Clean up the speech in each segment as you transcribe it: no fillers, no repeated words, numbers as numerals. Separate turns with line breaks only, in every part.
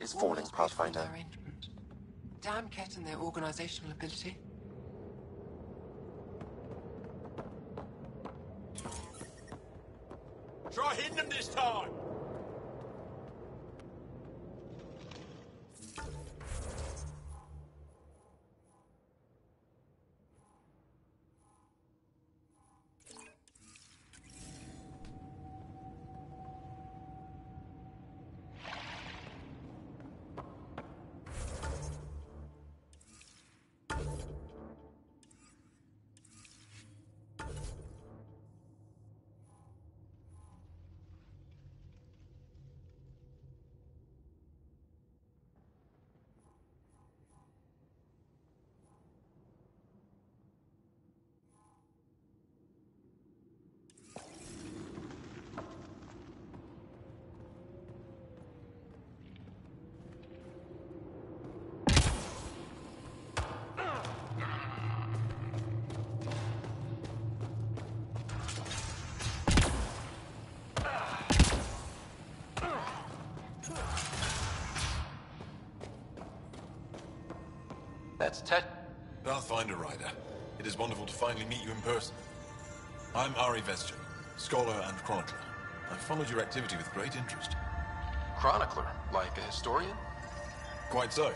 is falling, Pathfinder.
Damn Ket and their organizational ability.
Try hitting them this time!
That's Ted.
Pathfinder Rider, it is wonderful to finally meet you in person. I'm Ari Vesture, scholar and chronicler. I've followed your activity with great interest.
Chronicler? Like a historian?
Quite so.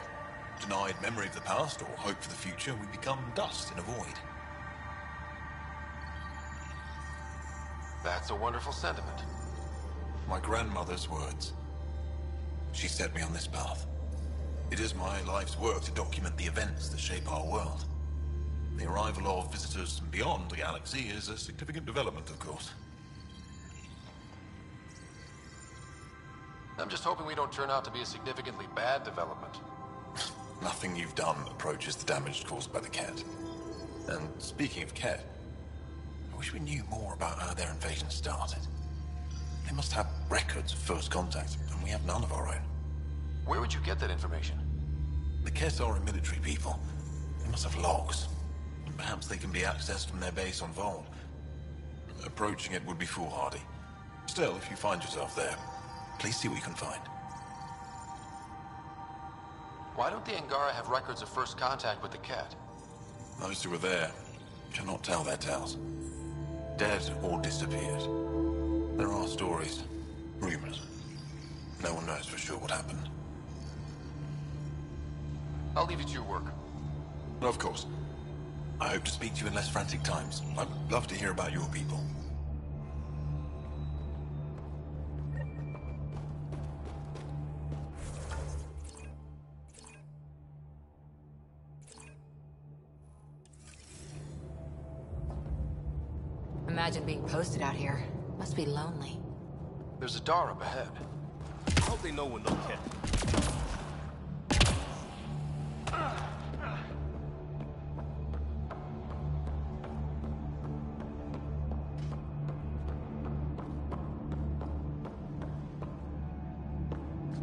Denied memory of the past or hope for the future, we become dust in a void.
That's a wonderful sentiment.
My grandmother's words. She set me on this path. It is my life's work to document the events that shape our world. The arrival of visitors from beyond the galaxy is a significant development, of course.
I'm just hoping we don't turn out to be a significantly bad development.
Nothing you've done approaches the damage caused by the Ket. And speaking of Ket, I wish we knew more about how their invasion started. They must have records of first contact, and we have none of our own.
Where would you get that information?
The Ket are a military people. They must have logs. Perhaps they can be accessed from their base on Vol. Approaching it would be foolhardy. Still, if you find yourself there, please see what you can find.
Why don't the Angara have records of first contact with the Ket?
Those who were there cannot tell their tales. Dead or disappeared. There are stories, rumors. No one knows for sure what happened.
I'll leave you to your work.
Of course. I hope to speak to you in less frantic times. I'd love to hear about your people.
Imagine being posted out here. Must be lonely.
There's a door up ahead.
I hope they know we're no Ket.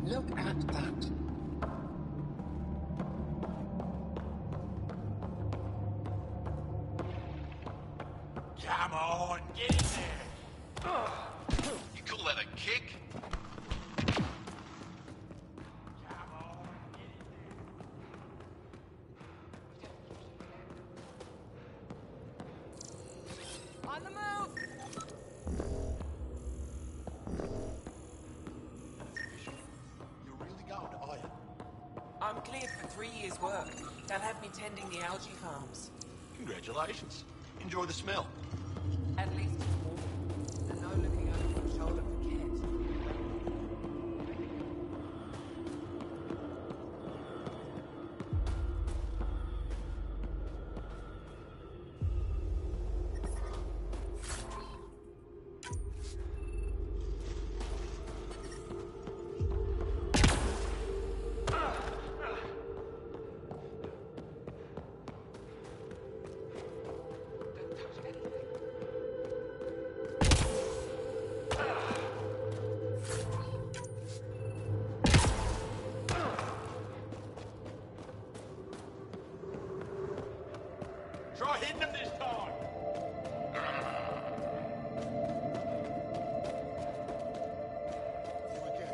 Look at that.
Come on, get in there!
You call that a kick?
Come on, get in there!
On the move!
You're really going, are you?
I'm cleared for 3 years' work. They'll have me tending the algae farms.
Congratulations. Enjoy the smell.
At least it's warm. And no looking over my shoulder for Ket.
Try hitting them this time! You again.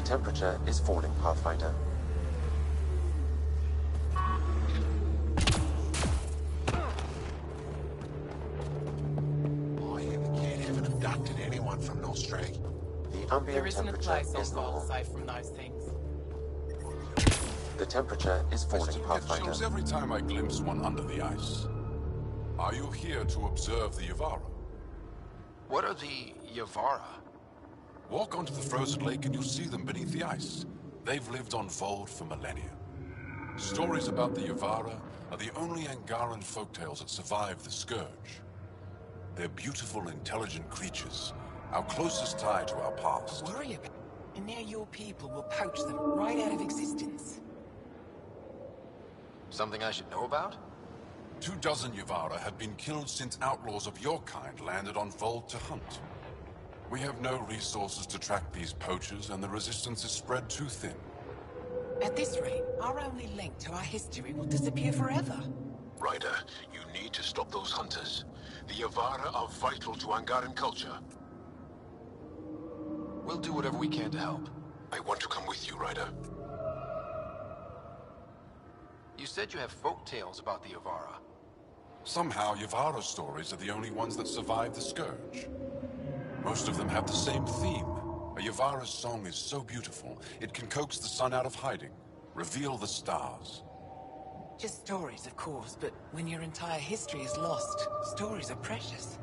temperature is falling, Pathfinder.
I haven't abducted anyone from Nostrag.
The
There
ambient
isn't a
temperature
place
is
on Vault
normal.
safe from those things.
The temperature is
I
falling,
still get
Pathfinder.
chills every time I glimpse one under the ice. Are you here to observe the Yavara?
What are the Yavara?
Walk onto the frozen lake and you'll see them beneath the ice. They've lived on Vold for millennia. Stories about the Yavara are the only Angaran folktales that survive the Scourge. They're beautiful, intelligent creatures, our closest tie to our past.
Worry about it. And now your people will poach them right out of existence.
Something I should know about?
24 Yavara have been killed since outlaws of your kind landed on Vold to hunt. We have no resources to track these poachers, and the resistance is spread too thin.
At this rate, our only link to our history will disappear forever.
Ryder, you need to stop those hunters. The Yavara are vital to Angaran culture.
We'll do whatever we can to help.
I want to come with you, Ryder.
You said you have folk tales about the Yavara.
Somehow, Yavara stories are the only ones that survive the Scourge. Most of them have the same theme. A Yavara's song is so beautiful, it can coax the sun out of hiding, reveal the stars.
Just stories, of course, but when your entire history is lost, stories are precious.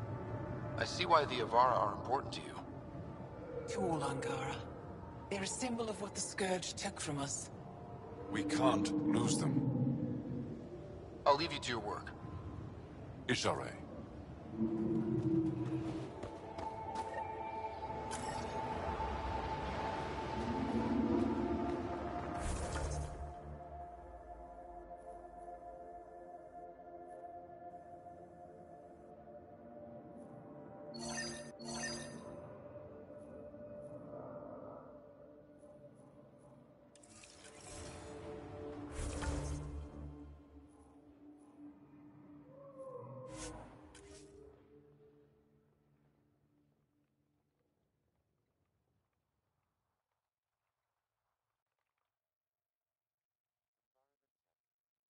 I see why the Yavara are important to you.
To all Angara. They're a symbol of what the Scourge took from us.
We can't lose them.
I'll leave you to your work.
Ishare.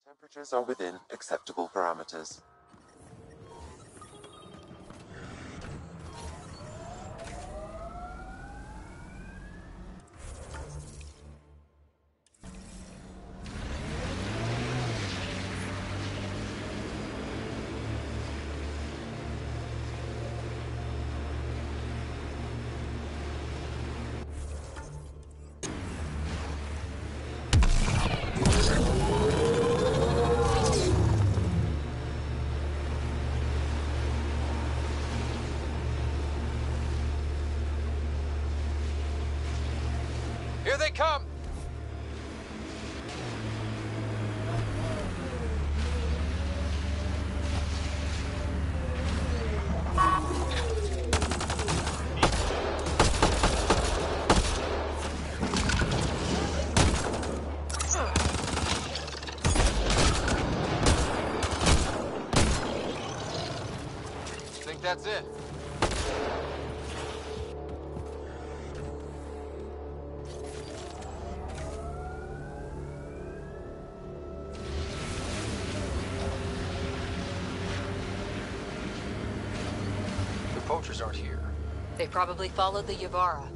Temperatures are within acceptable parameters.
Here they come! Think that's it? The poachers aren't here.
They probably followed the Yavara.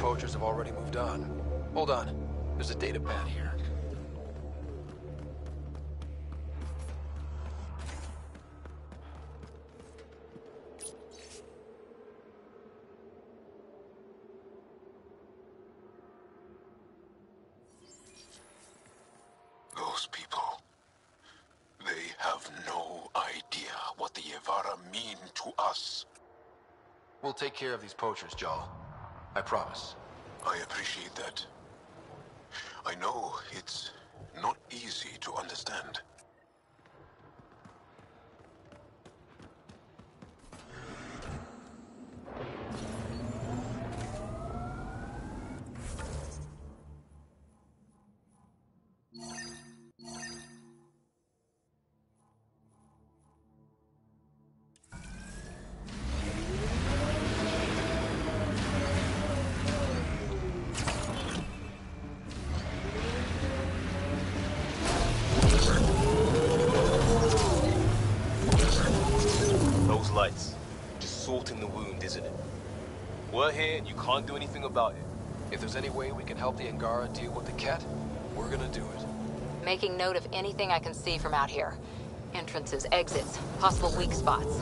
poachers have already moved on. Hold on. There's a data pad here.
Those people, they have no idea what the Yavara mean to us.
We'll take care of these poachers, Jaal. I promise.
I appreciate that. I know it's not easy to understand.
Those lights. Just salting the wound, isn't it? We're here and you can't do anything about it.
If there's any way we can help the Angara deal with the Ket, we're gonna do it.
Making note of anything I can see from out here. Entrances, exits, possible weak spots.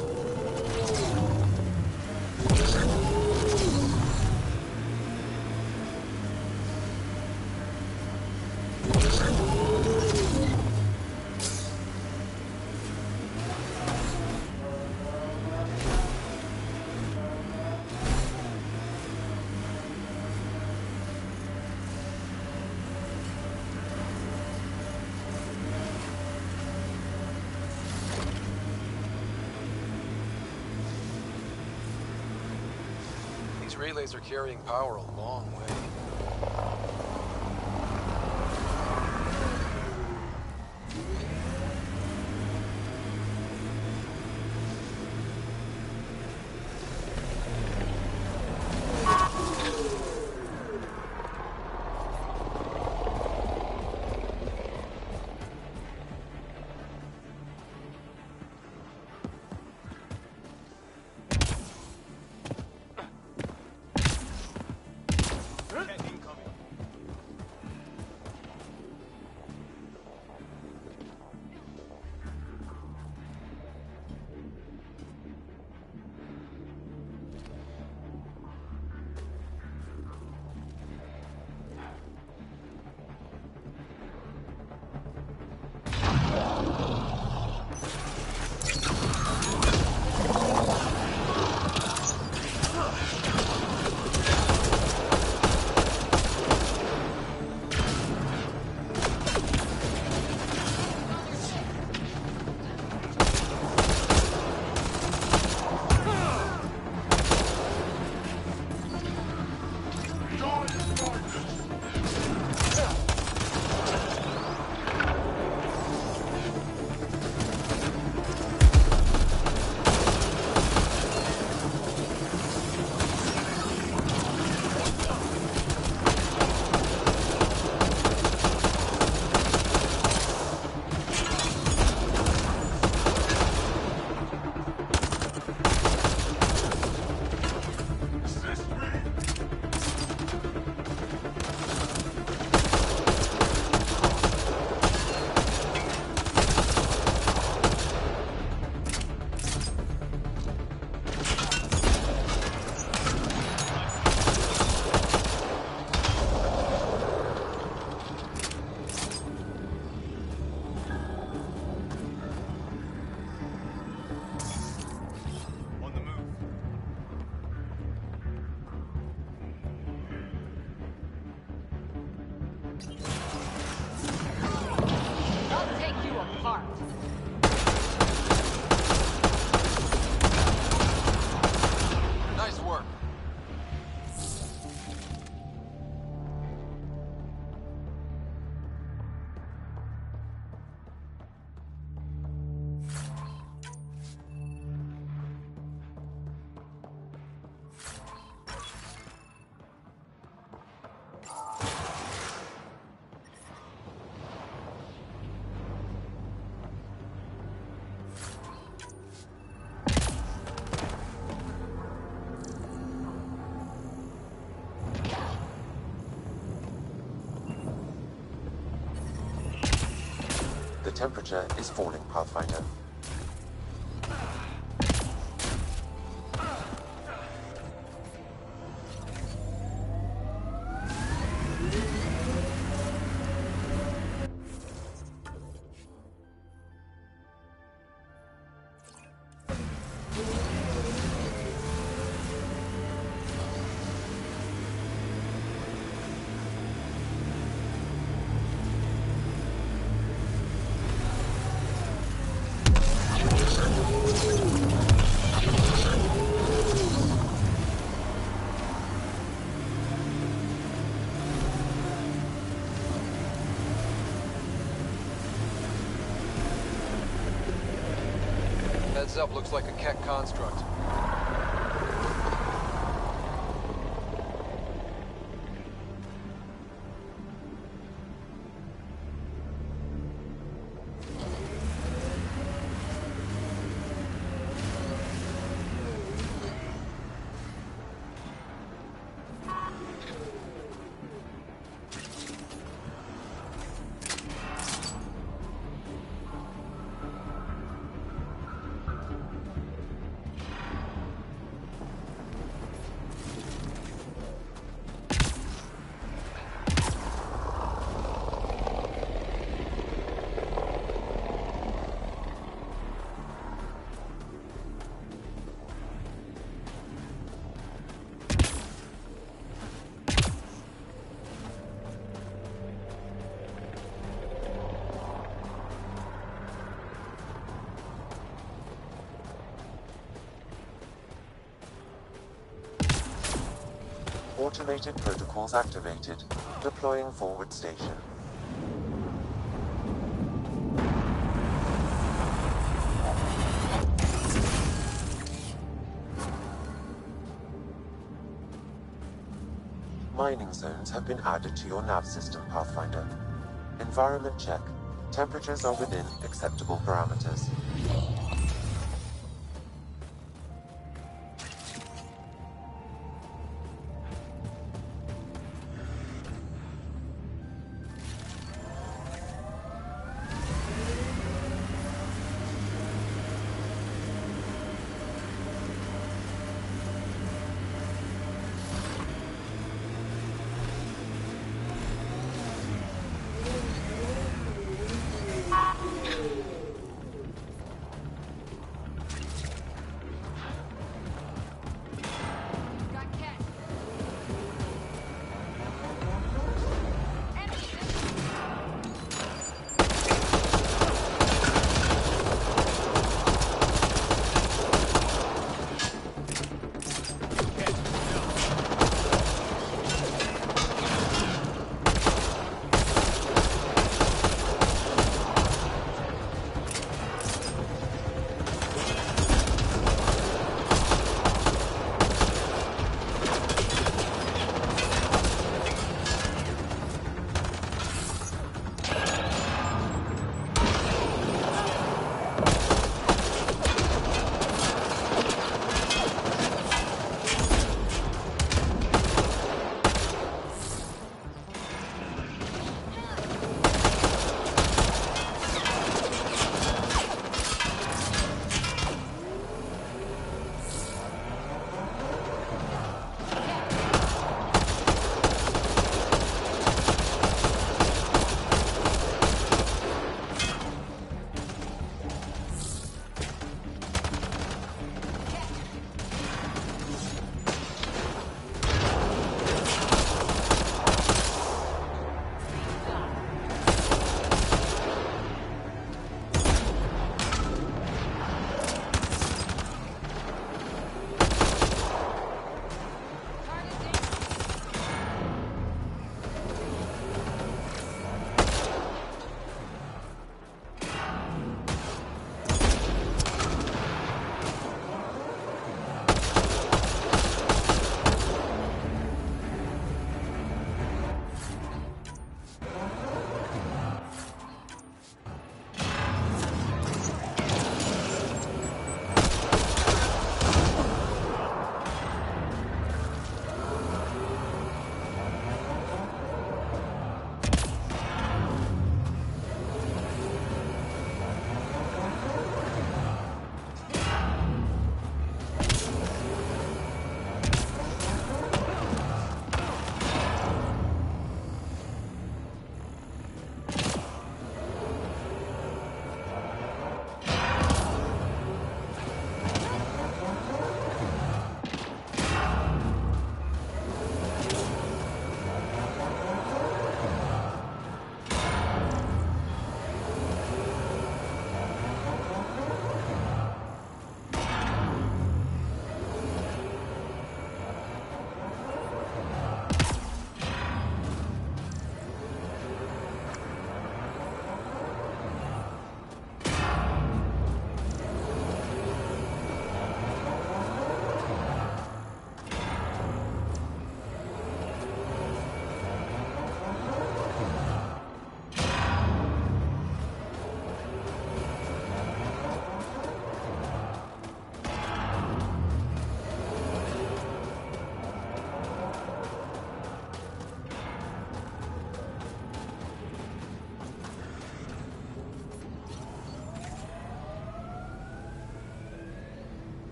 These relays are carrying power a long way.
The temperature is falling, Pathfinder.
Heads up, looks like a Keck construct.
Automated protocols activated. Deploying forward station. Mining zones have been added to your nav system, Pathfinder. Environment check. Temperatures are within acceptable parameters.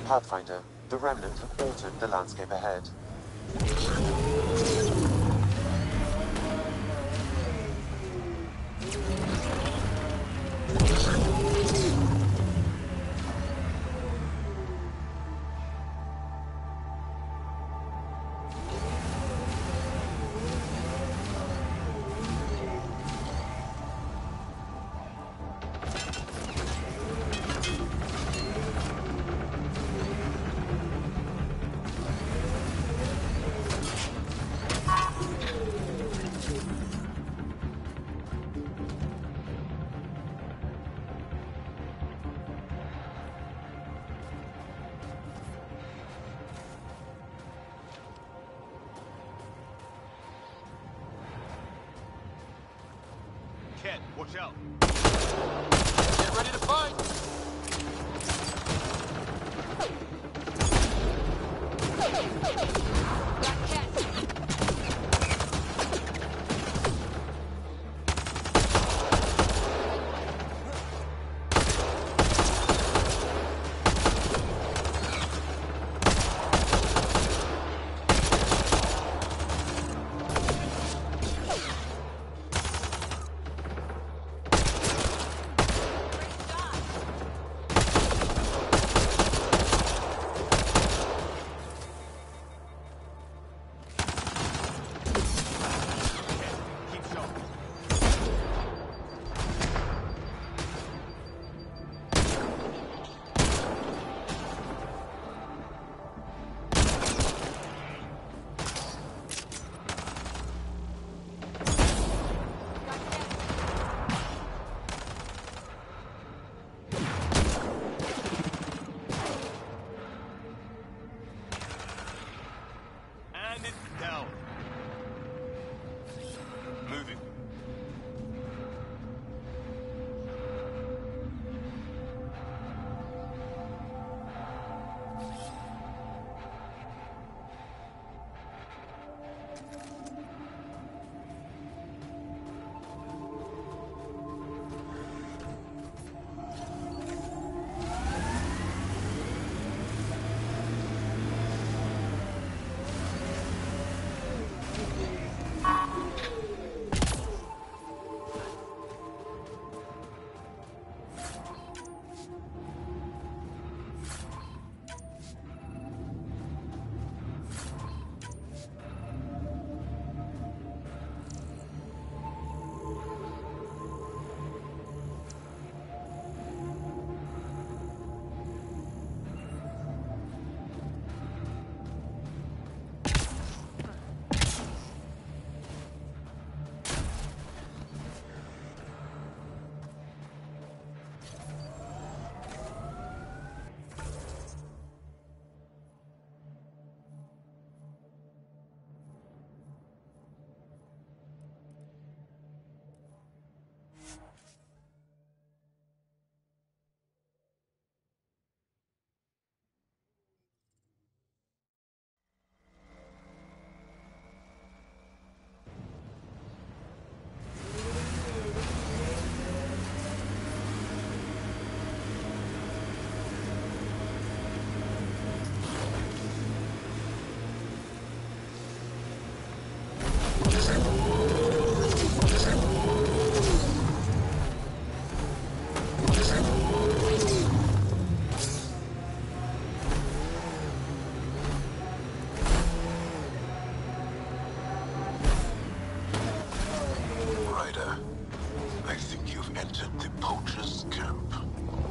Pathfinder, the Remnant have altered the landscape ahead.
Ken, watch out.
Get ready to fight!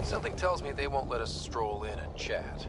Something tells me they won't let us stroll in and chat.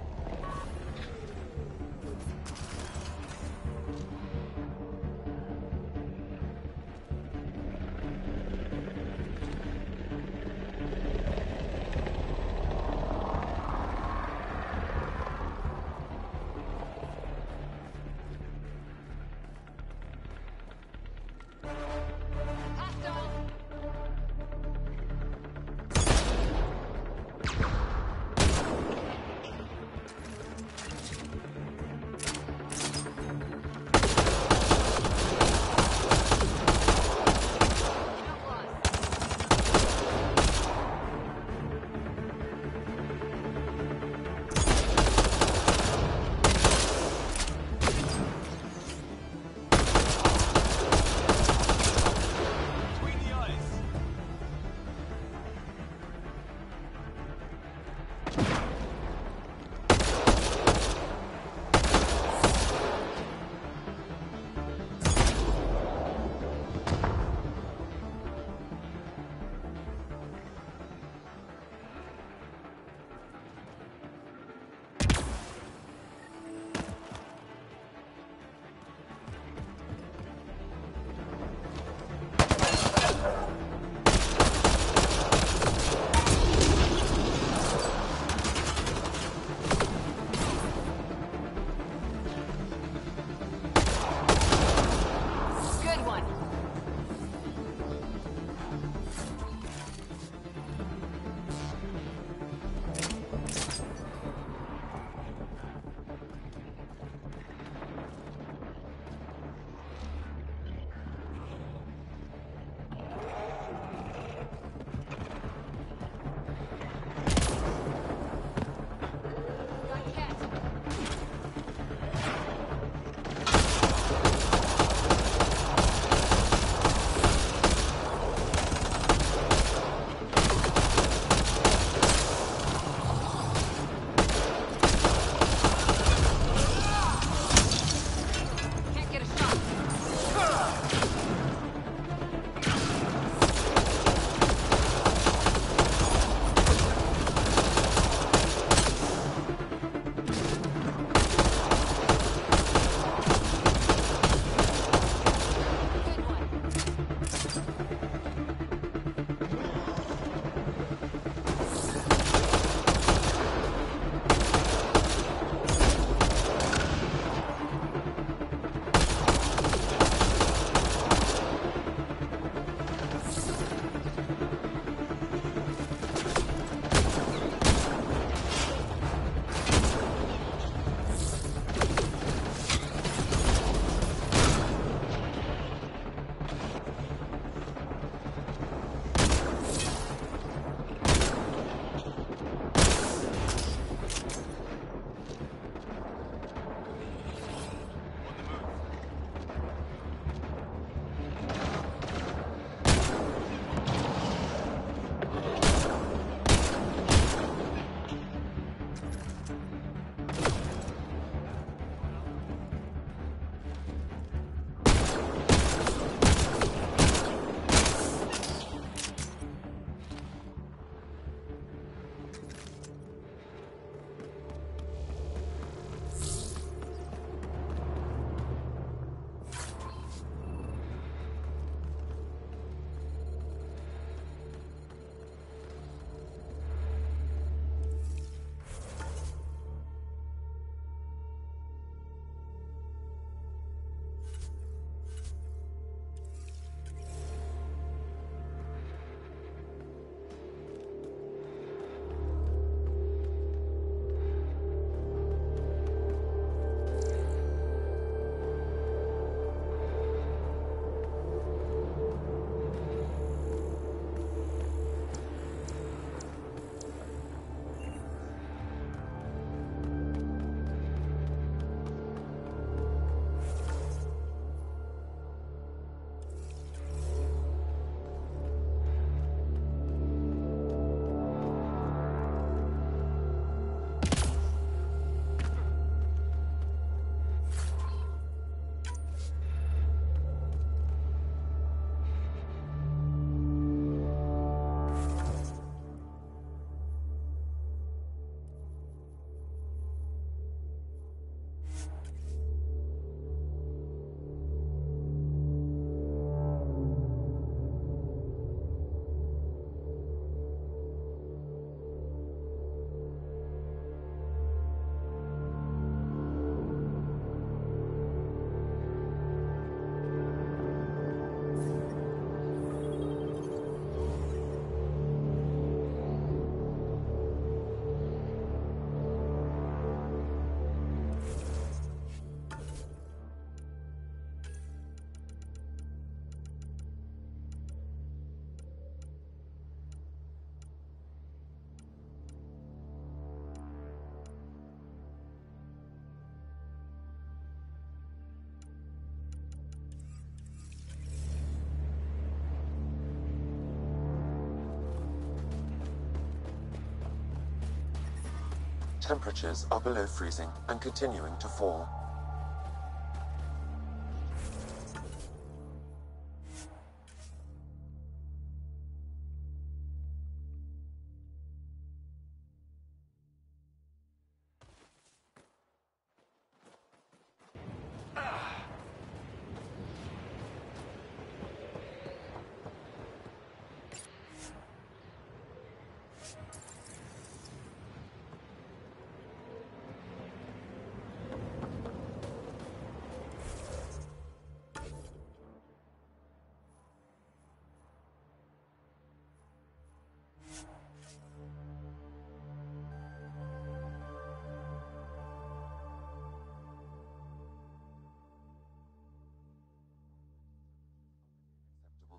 Temperatures are below freezing and continuing to fall.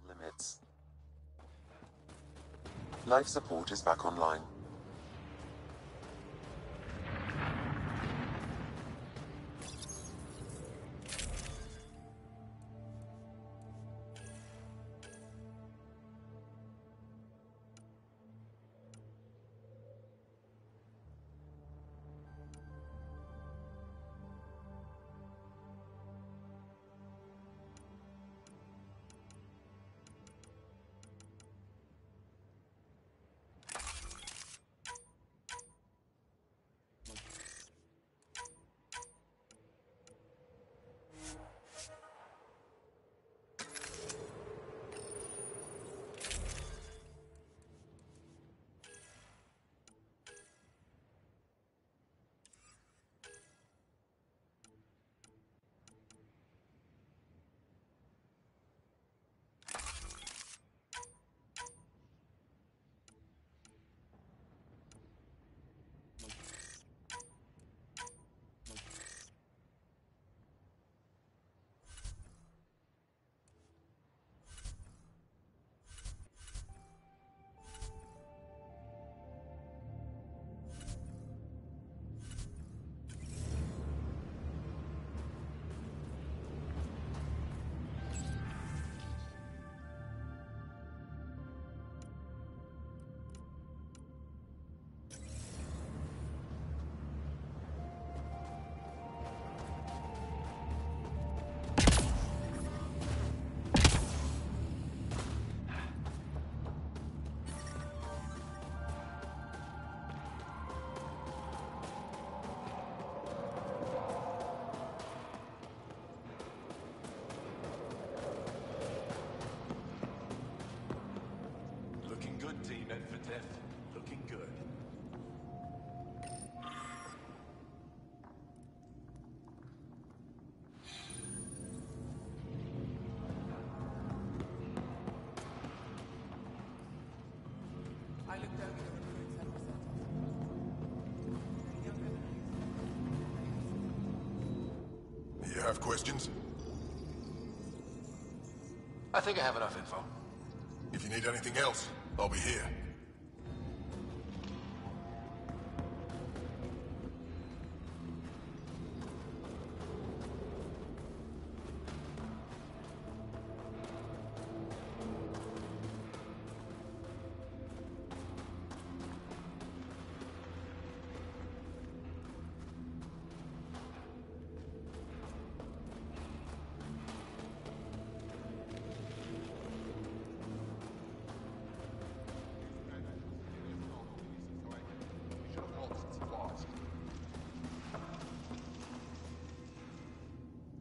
Limits. Life support is back online.
Looking good.
I looked over the recruits and presented.
You have questions?
I think I have enough info.
If you need anything else, I'll be here.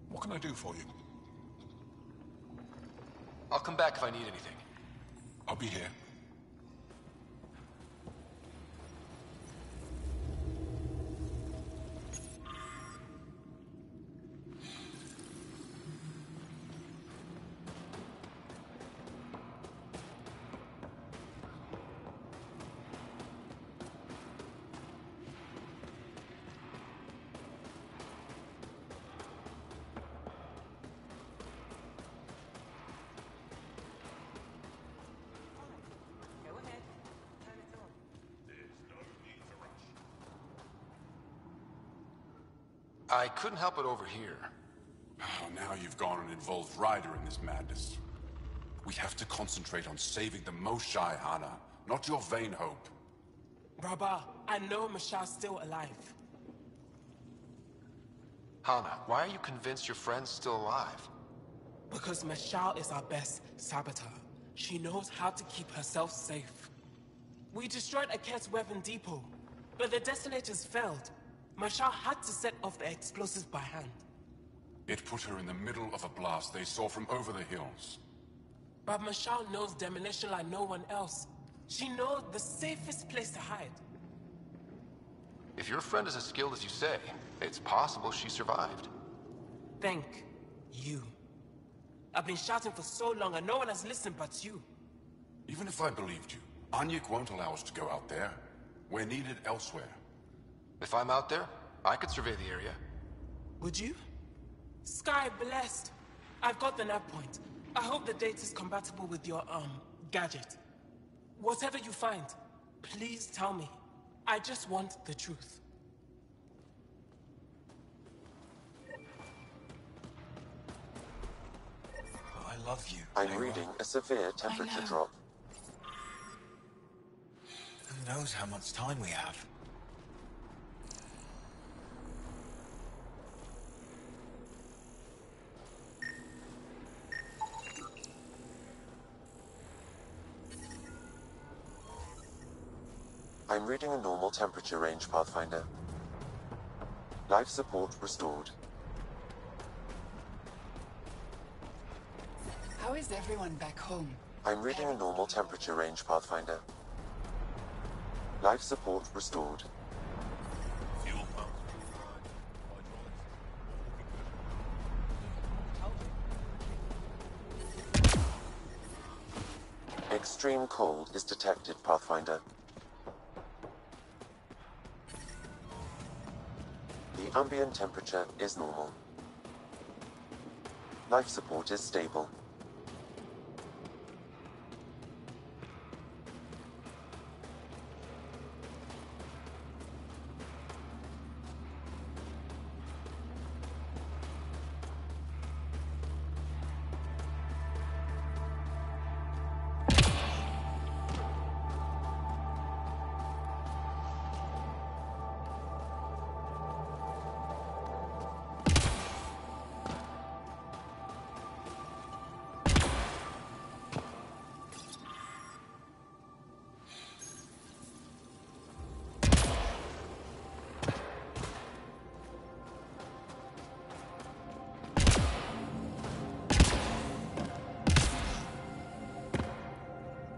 What can I do for you?
I'll come back if I need anything.
I'll be here.
I couldn't help it over here.
Oh, now you've gone and involved Ryder in this madness. We have to concentrate on saving the Moshae, Hana, not your vain hope.
Rabah, I know Mashal's still alive.
Hana, why are you convinced your friend's still alive?
Because Mashal is our best saboteur. She knows how to keep herself safe. We destroyed Aket's weapon depot, but the detonators failed. Mashal had to set off the explosives by hand.
It put her in the middle of a blast they saw from over the hills.
But Mashal knows demolition like no one else. She knows the safest place to hide.
If your friend is as skilled as you say, it's possible she survived.
Thank you. I've been shouting for so long and no one has listened but you.
Even if I believed you, Anyik won't allow us to go out there. We're needed elsewhere.
If I'm out there, I could survey the area.
Would you? Sky blessed. I've got the nav point. I hope the data's compatible with your, gadget. Whatever you find, please tell me. I just want the truth.
I love you.
I'm reading a severe temperature drop.
Who knows how much time we have?
I'm reading a normal temperature range, Pathfinder. Life support restored.
How is everyone back home?
I'm reading a normal temperature range, Pathfinder. Life support restored.
Fuel pumps.
Extreme cold is detected, Pathfinder. The ambient temperature is normal. Life support is stable.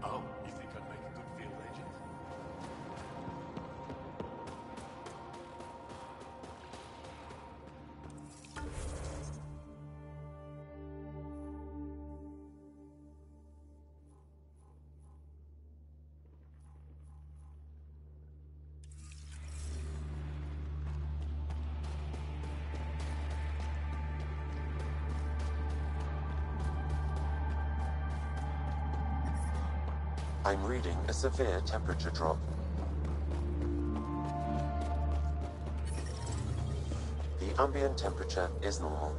Oh, you think I'd make a good field agent?
I'm reading a severe temperature drop. The ambient temperature is normal.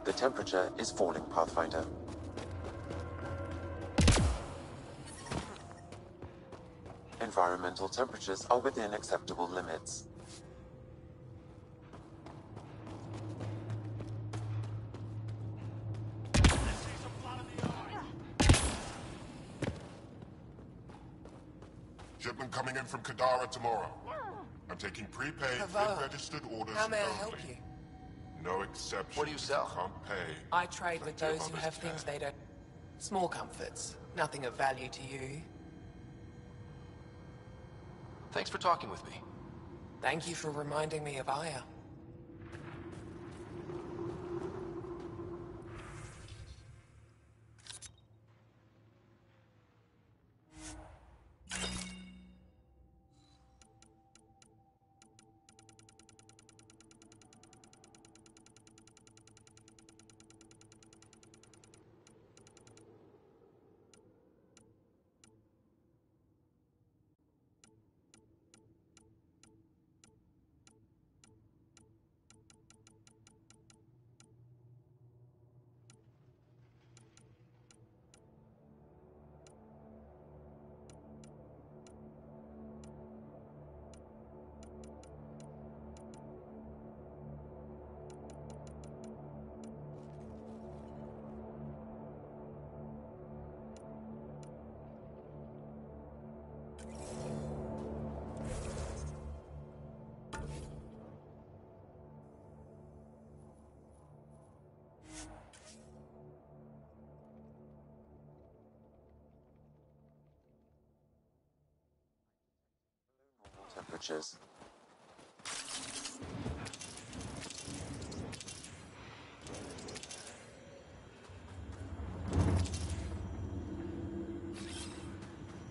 The temperature is falling, Pathfinder. Environmental temperatures are within acceptable limits.
shipment coming in from Kadara tomorrow. I'm taking prepaid,
Hello.
registered orders
How may I
only.
help you?
No exceptions.
What do you sell?
Can't pay.
I trade with
Plenty of
those who
others
have things
can.
they don't. Small comforts. Nothing of value to you.
Thanks for talking with me.
Thank you for reminding me of Aya.
Temperatures.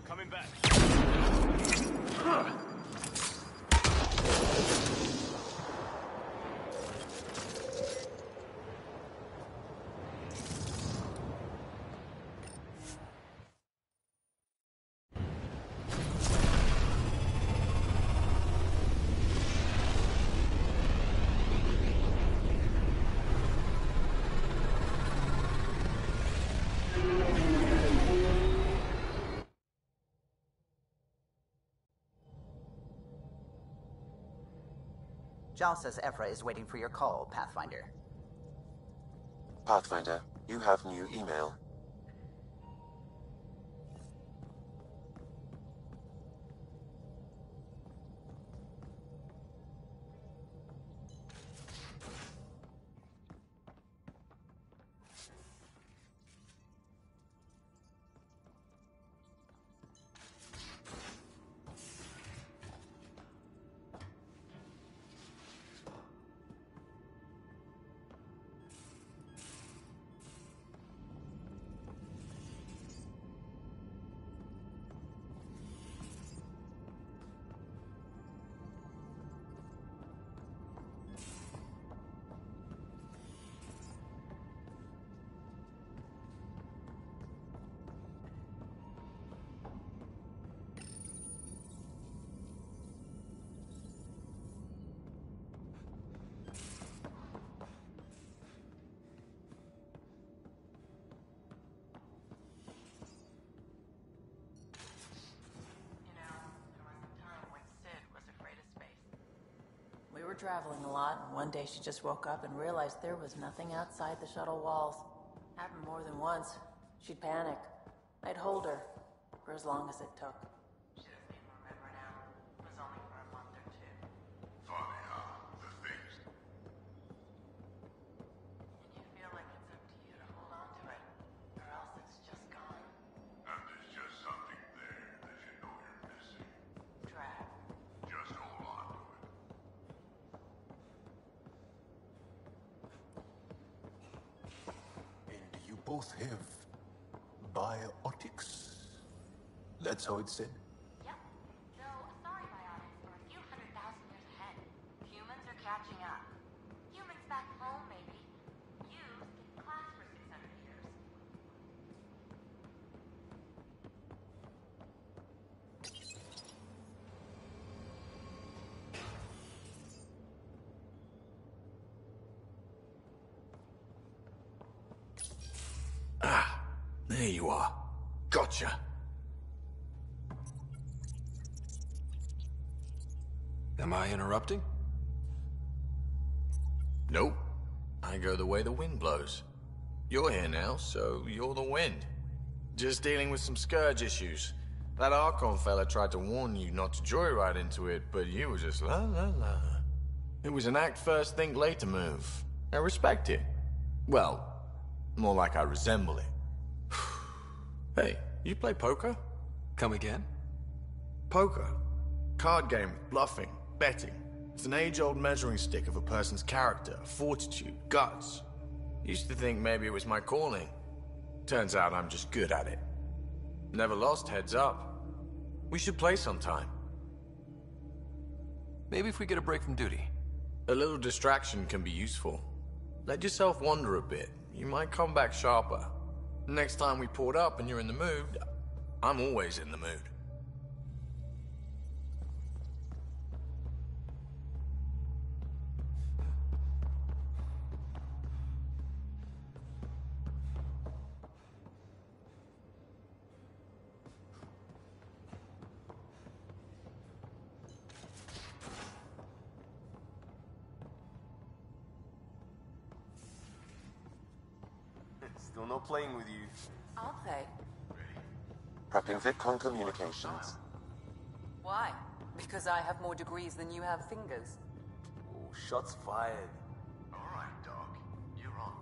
Coming back.
Jal says Ephra is waiting for your call, Pathfinder.
Pathfinder, you have new email.
We were traveling a lot, and one day she just woke up and realized there was nothing outside the shuttle walls. Happened more than once. She'd panic. I'd hold her for as long as it took. She doesn't even remember now. It was only for a month or two.
Funny, huh? The things.
And you feel like it's up to you to hold on to it, or else it's just gone.
And there's just something there that you know you're missing.
Drag.
Just hold on to it.
And you both have biotics. That's how it's said.
Yep. Though sorry biotics are a few 100,000 years ahead. Humans are catching up. Humans back home, maybe. You skipped class for 600 years.
There you are. Gotcha.
Am I interrupting?
Nope. I go the way the wind blows. You're here now, so you're the wind. Just dealing with some scourge issues. That Archon fella tried to warn you not to joyride into it, but you were just la la la. It was an act first, think later move. I respect it. Well, more like I resemble it. Hey, you play poker?
Come again?
Poker. Card game with bluffing, betting. It's an age-old measuring stick of a person's character, fortitude, guts. Used to think maybe it was my calling. Turns out I'm just good at it. Never lost, heads up. We should play sometime.
Maybe if we get a break from duty.
A little distraction can be useful. Let yourself wander a bit. You might come back sharper. Next time we port up and you're in the mood, I'm always in the mood.
Still not playing with you.
I'll play.
Prepping VidCon communications.
Why? Because I have more degrees than you have fingers.
Oh, shots fired.
Alright, Doc. You're on.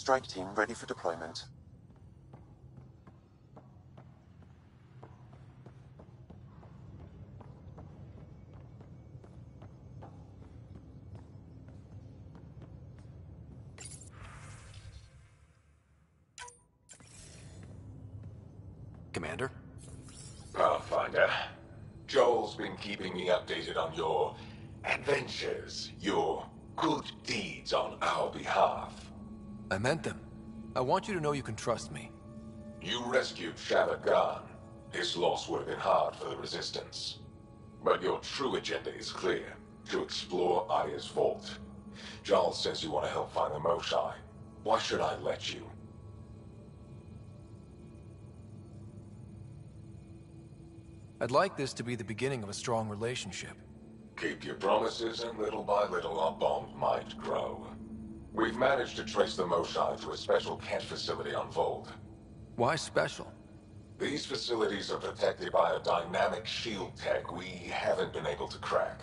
Strike team ready for deployment.
Commander?
Pathfinder, Joel's been keeping me updated on your adventures, your good deeds on our behalf.
I meant them. I want you to know you can trust me.
You rescued Shavad Khan. His loss would have been hard for the Resistance. But your true agenda is clear. To explore Aya's vault. Giles says you want to help find the Moshae. Why should I let you?
I'd like this to be the beginning of a strong relationship.
Keep your promises, and little by little our bond might grow. We've managed to trace the Moshae to a special Kent facility on Vold.
Why special?
These facilities are protected by a dynamic shield tech we haven't been able to crack.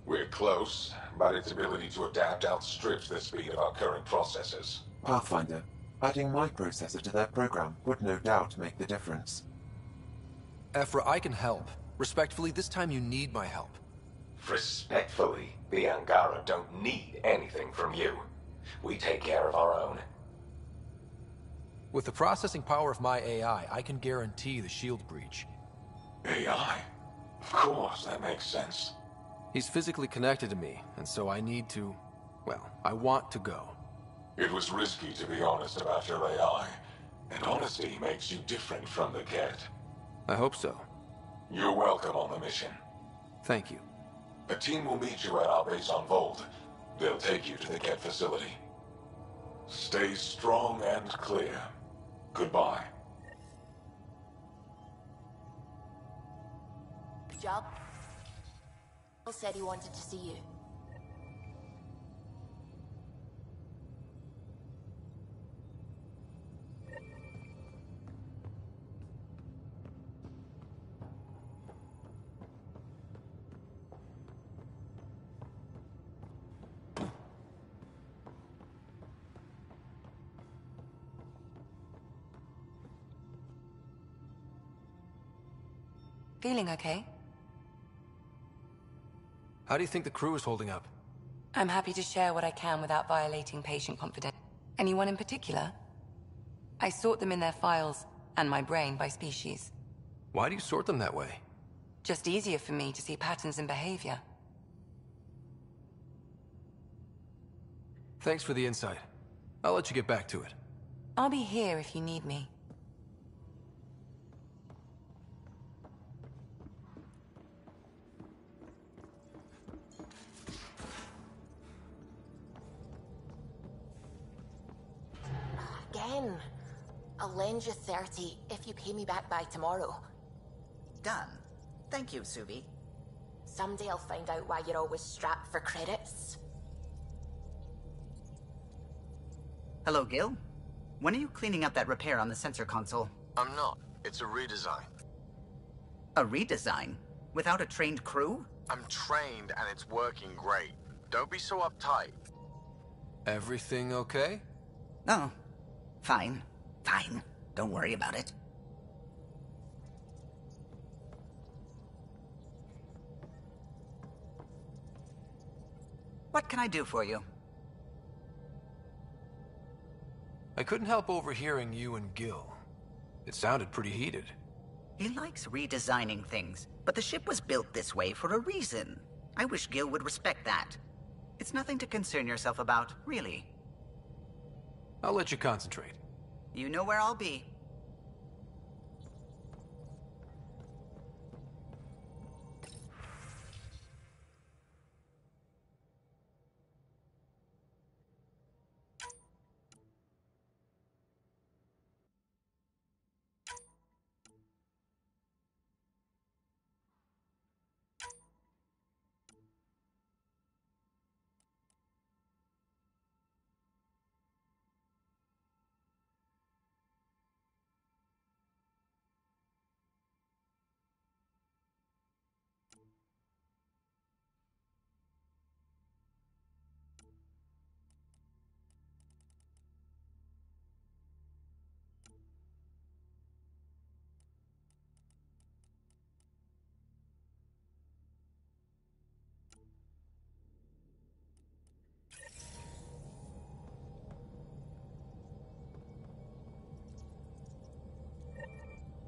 We're close, but its ability to adapt outstrips the speed of our current processors.
Pathfinder, adding my processor to their program would no doubt make the difference.
Ephra, I can help. Respectfully, this time you need my help.
Respectfully, the Angara don't need anything from you. We take care of our own.
With the processing power of my AI, I can guarantee the shield breach.
AI? Of course, that makes sense.
He's physically connected to me, and so I need to... well, I want to go.
It was risky to be honest about your AI, and honesty makes you different from the Ket.
I hope so.
You're welcome on the mission.
Thank you.
A team will meet you at our base on Vold. They'll take you to the Ket facility. Stay strong and clear. Goodbye.
Job said he wanted to see you.
Feeling okay?
How do you think the crew is holding up?
I'm happy to share what I can without violating patient confidence. Anyone in particular? I sort them in their files, and my brain by species.
Why do you sort them that way?
Just easier for me to see patterns in behavior.
Thanks for the insight. I'll let you get back to it.
I'll be here if you need me.
Again. I'll lend you 30 if you pay me back by tomorrow.
Done. Thank you, Subi.
Someday I'll find out why you're always strapped for credits.
Hello, Gil. When are you cleaning up that repair on the sensor console?
I'm not. It's a redesign.
A redesign? Without a trained crew?
I'm trained and it's working great. Don't be so uptight.
Everything okay?
Oh. Fine. Fine. Don't worry about it. What can I do for you?
I couldn't help overhearing you and Gil. It sounded pretty heated.
He likes redesigning things, but the ship was built this way for a reason. I wish Gil would respect that. It's nothing to concern yourself about, really.
I'll let you concentrate.
You know where I'll be.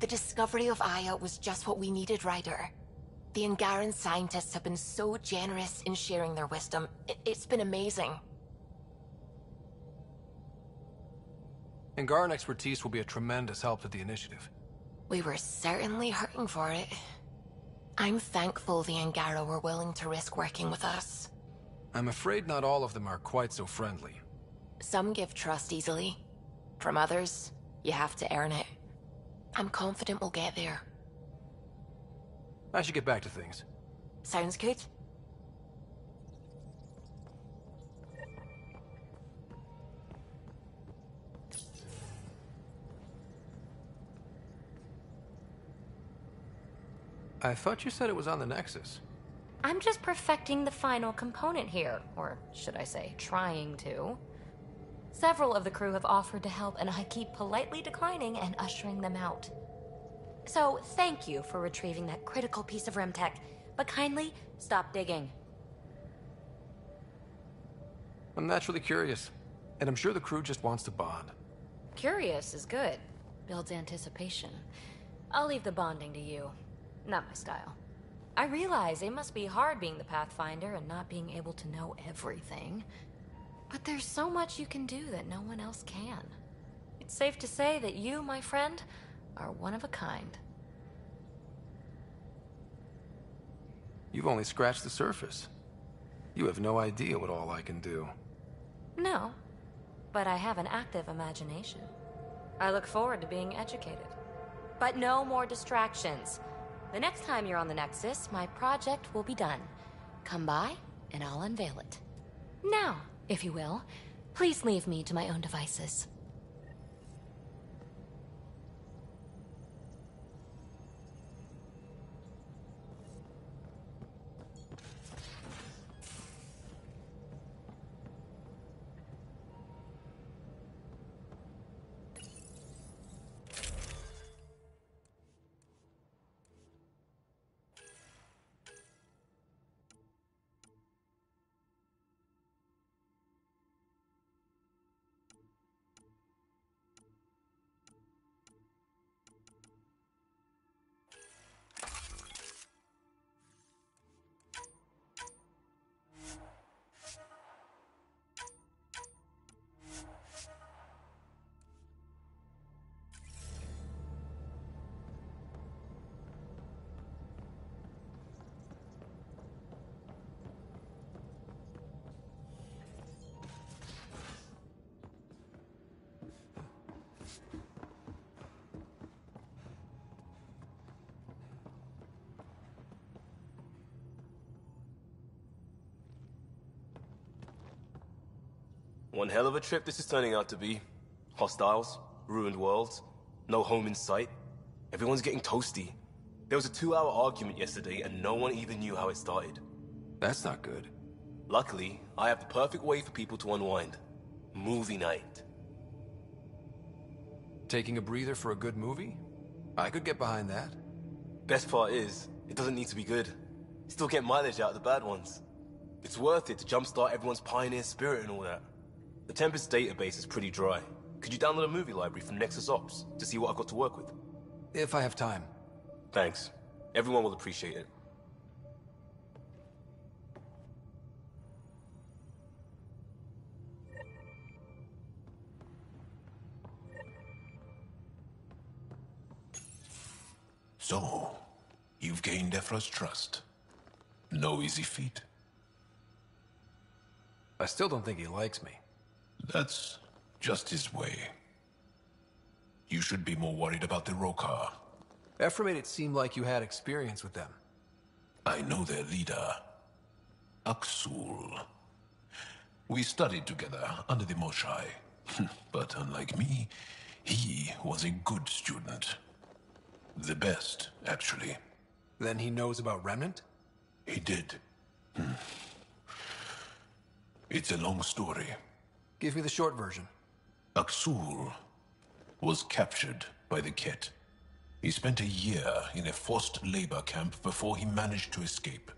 discovery of Aya was just what we needed, Ryder. The Angaran scientists have been so generous in sharing their wisdom. It's been amazing.
Angaran expertise will be a tremendous help to the initiative.
We were certainly hurting for it. I'm thankful the Angara were willing to risk working with us.
I'm afraid not all of them are quite so friendly.
Some give trust easily. From others, you have to earn it. I'm confident we'll get there.
I should get back to things.
Sounds good.
I thought you said it was on the Nexus.
I'm just perfecting the final component here, or should I say, trying to. Several of the crew have offered to help, and I keep politely declining and ushering them out. So, thank you for retrieving that critical piece of Remtech, but kindly stop digging.
I'm naturally curious, and I'm sure the crew just wants to bond.
Curious is good. Builds anticipation. I'll leave the bonding to you. Not my style. I realize it must be hard being the Pathfinder and not being able to know everything. But there's so much you can do that no one else can. It's safe to say that you, my friend, are one of a kind.
You've only scratched the surface. You have no idea what all I can do.
No, but I have an active imagination. I look forward to being educated. But no more distractions. The next time you're on the Nexus, my project will be done. Come by, and I'll unveil it. Now, if you will, please leave me to my own devices.
One hell of a trip this is turning out to be. Hostiles, ruined worlds, no home in sight. Everyone's getting toasty. There was a 2-hour argument yesterday and no one even knew how it started.
That's not good.
Luckily, I have the perfect way for people to unwind. Movie night.
Taking a breather for a good movie? I could get behind that.
Best part is, it doesn't need to be good. Still get mileage out of the bad ones. It's worth it to jumpstart everyone's pioneer spirit and all that. The Tempest database is pretty dry. Could you download a movie library from Nexus Ops to see what I've got to work with?
If I have time.
Thanks. Everyone will appreciate it.
So, you've gained Ephra's trust. No easy feat.
I still don't think he likes me.
That's just his way. You should be more worried about the Rokar.
Ephra made it seem like you had experience with them.
I know their leader, Aksul. We studied together under the Moshai. But unlike me, he was a good student. The best, actually.
Then he knows about Remnant?
He did. It's a long story.
Give me the short version.
Aksul was captured by the Ket. He spent a year in a forced labor camp before he managed to escape.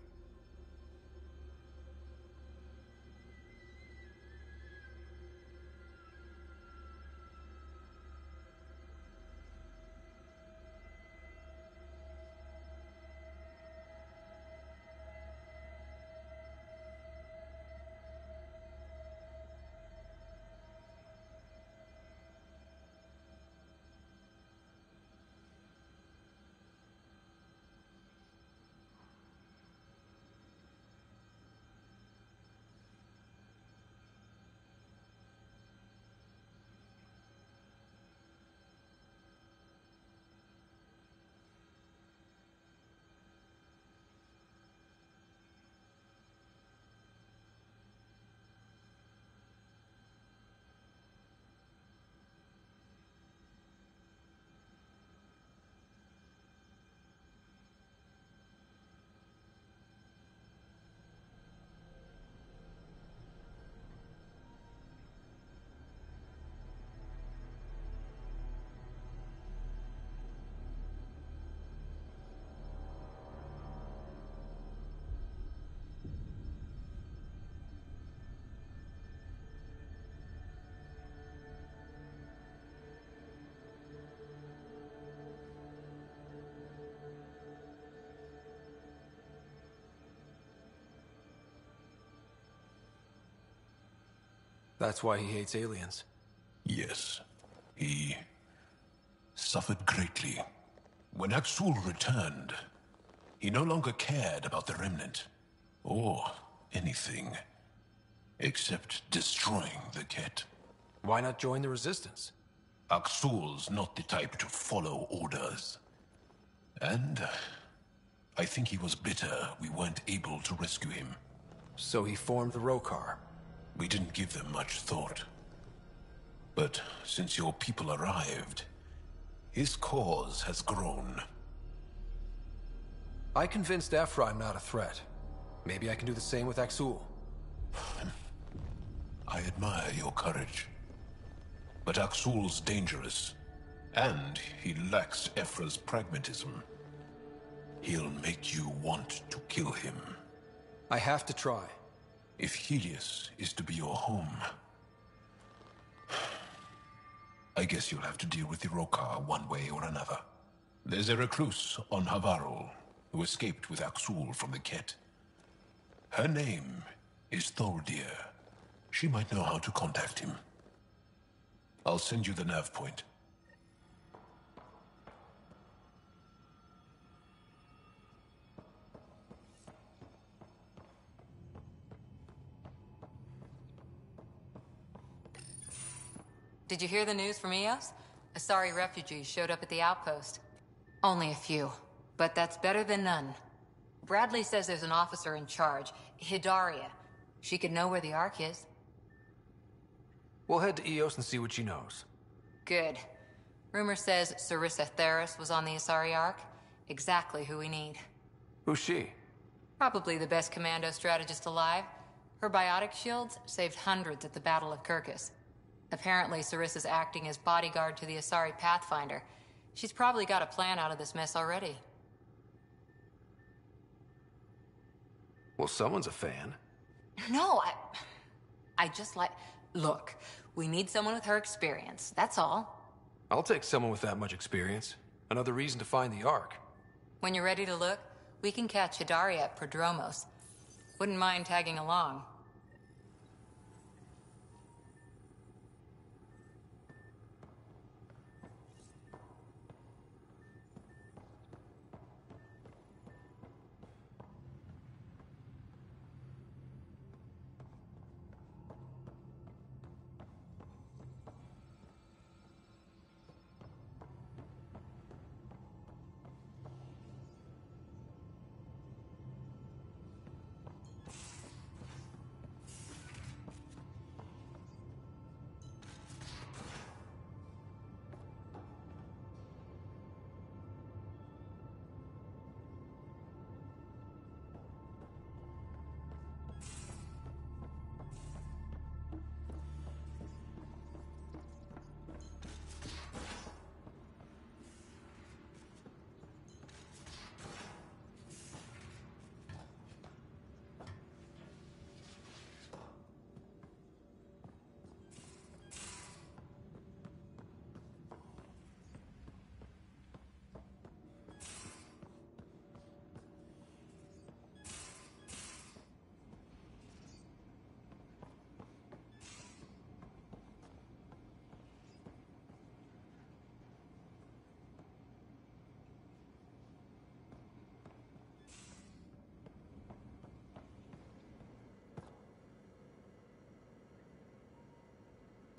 That's why he hates aliens.
Yes. He suffered greatly. When Axul returned, he no longer cared about the Remnant, or anything, except destroying the Ket.
Why not join the Resistance?
Axul's not the type to follow orders. And I think he was bitter we weren't able to rescue him.
So he formed the Rokar.
We didn't give them much thought. But since your people arrived, his cause has grown.
I convinced Ephra I'm not a threat. Maybe I can do the same with Axul.
I admire your courage. But Axul's dangerous, and he lacks Ephra's pragmatism. He'll make you want to kill him.
I have to try.
If Helios is to be your home, I guess you'll have to deal with the Rokar one way or another. There's a recluse on Havarul who escaped with Axul from the Ket. Her name is Thordir. She might know how to contact him. I'll send you the nav point.
Did you hear the news from Eos? Asari refugees showed up at the outpost. Only a few, but that's better than none. Bradley says there's an officer in charge, Hidaria. She could know where the Ark is.
We'll head to Eos and see what she knows.
Good. Rumor says Sarissa Theris was on the Asari Ark. Exactly who we need.
Who's she?
Probably the best commando strategist alive. Her biotic shields saved hundreds at the Battle of Kirkus. Apparently, Sarissa's acting as bodyguard to the Asari Pathfinder. She's probably got a plan out of this mess already.
Well, someone's a fan.
No, I just like... Look, we need someone with her experience, that's all.
I'll take someone with that much experience. Another reason to find the Ark.
When you're ready to look, we can catch Hidaria at Prodromos. Wouldn't mind tagging along.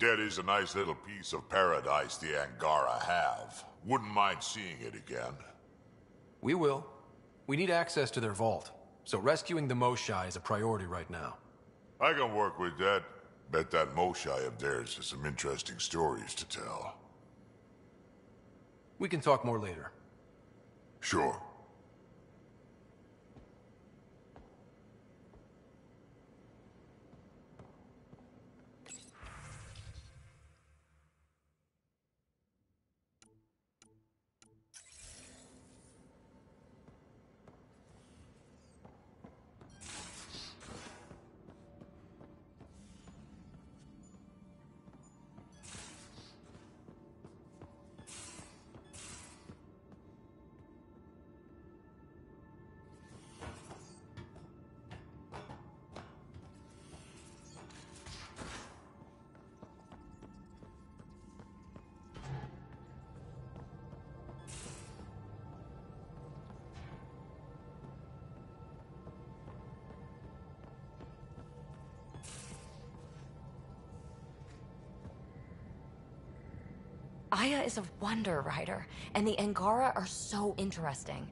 That is a nice little piece of paradise the Angara have. Wouldn't mind seeing it again.
We will. We need access to their vault, so rescuing the Moshai is a priority right now.
I can work with that. Bet that Moshai of theirs has some interesting stories to tell.
We can talk more later.
Sure.
Aya is a wonder, Ryder, and the Angara are so interesting.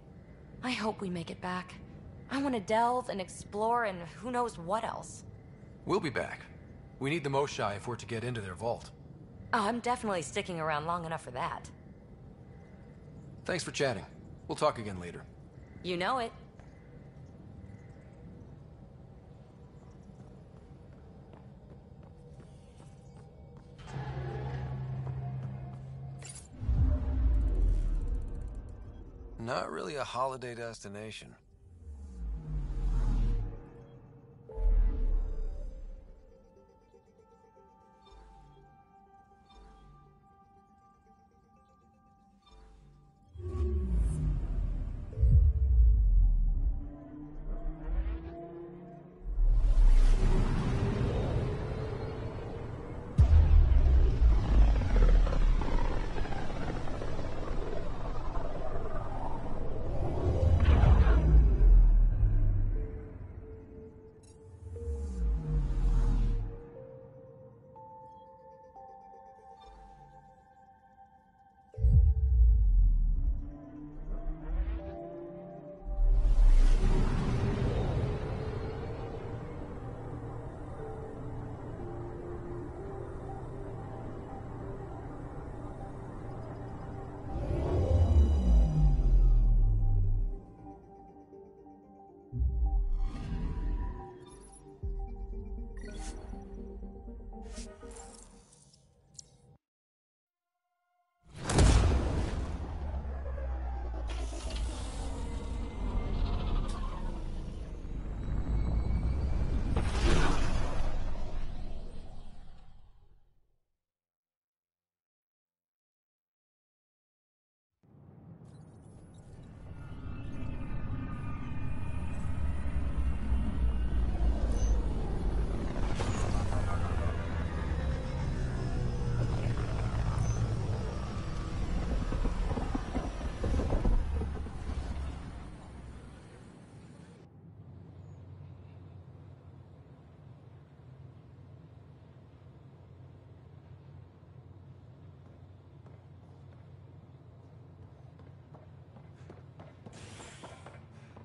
I hope we make it back. I want to delve and explore and who knows what else.
We'll be back. We need the Moshai if we're to get into their vault.
Oh, I'm definitely sticking around long enough for that.
Thanks for chatting. We'll talk again later.
You know it.
Not really a holiday destination.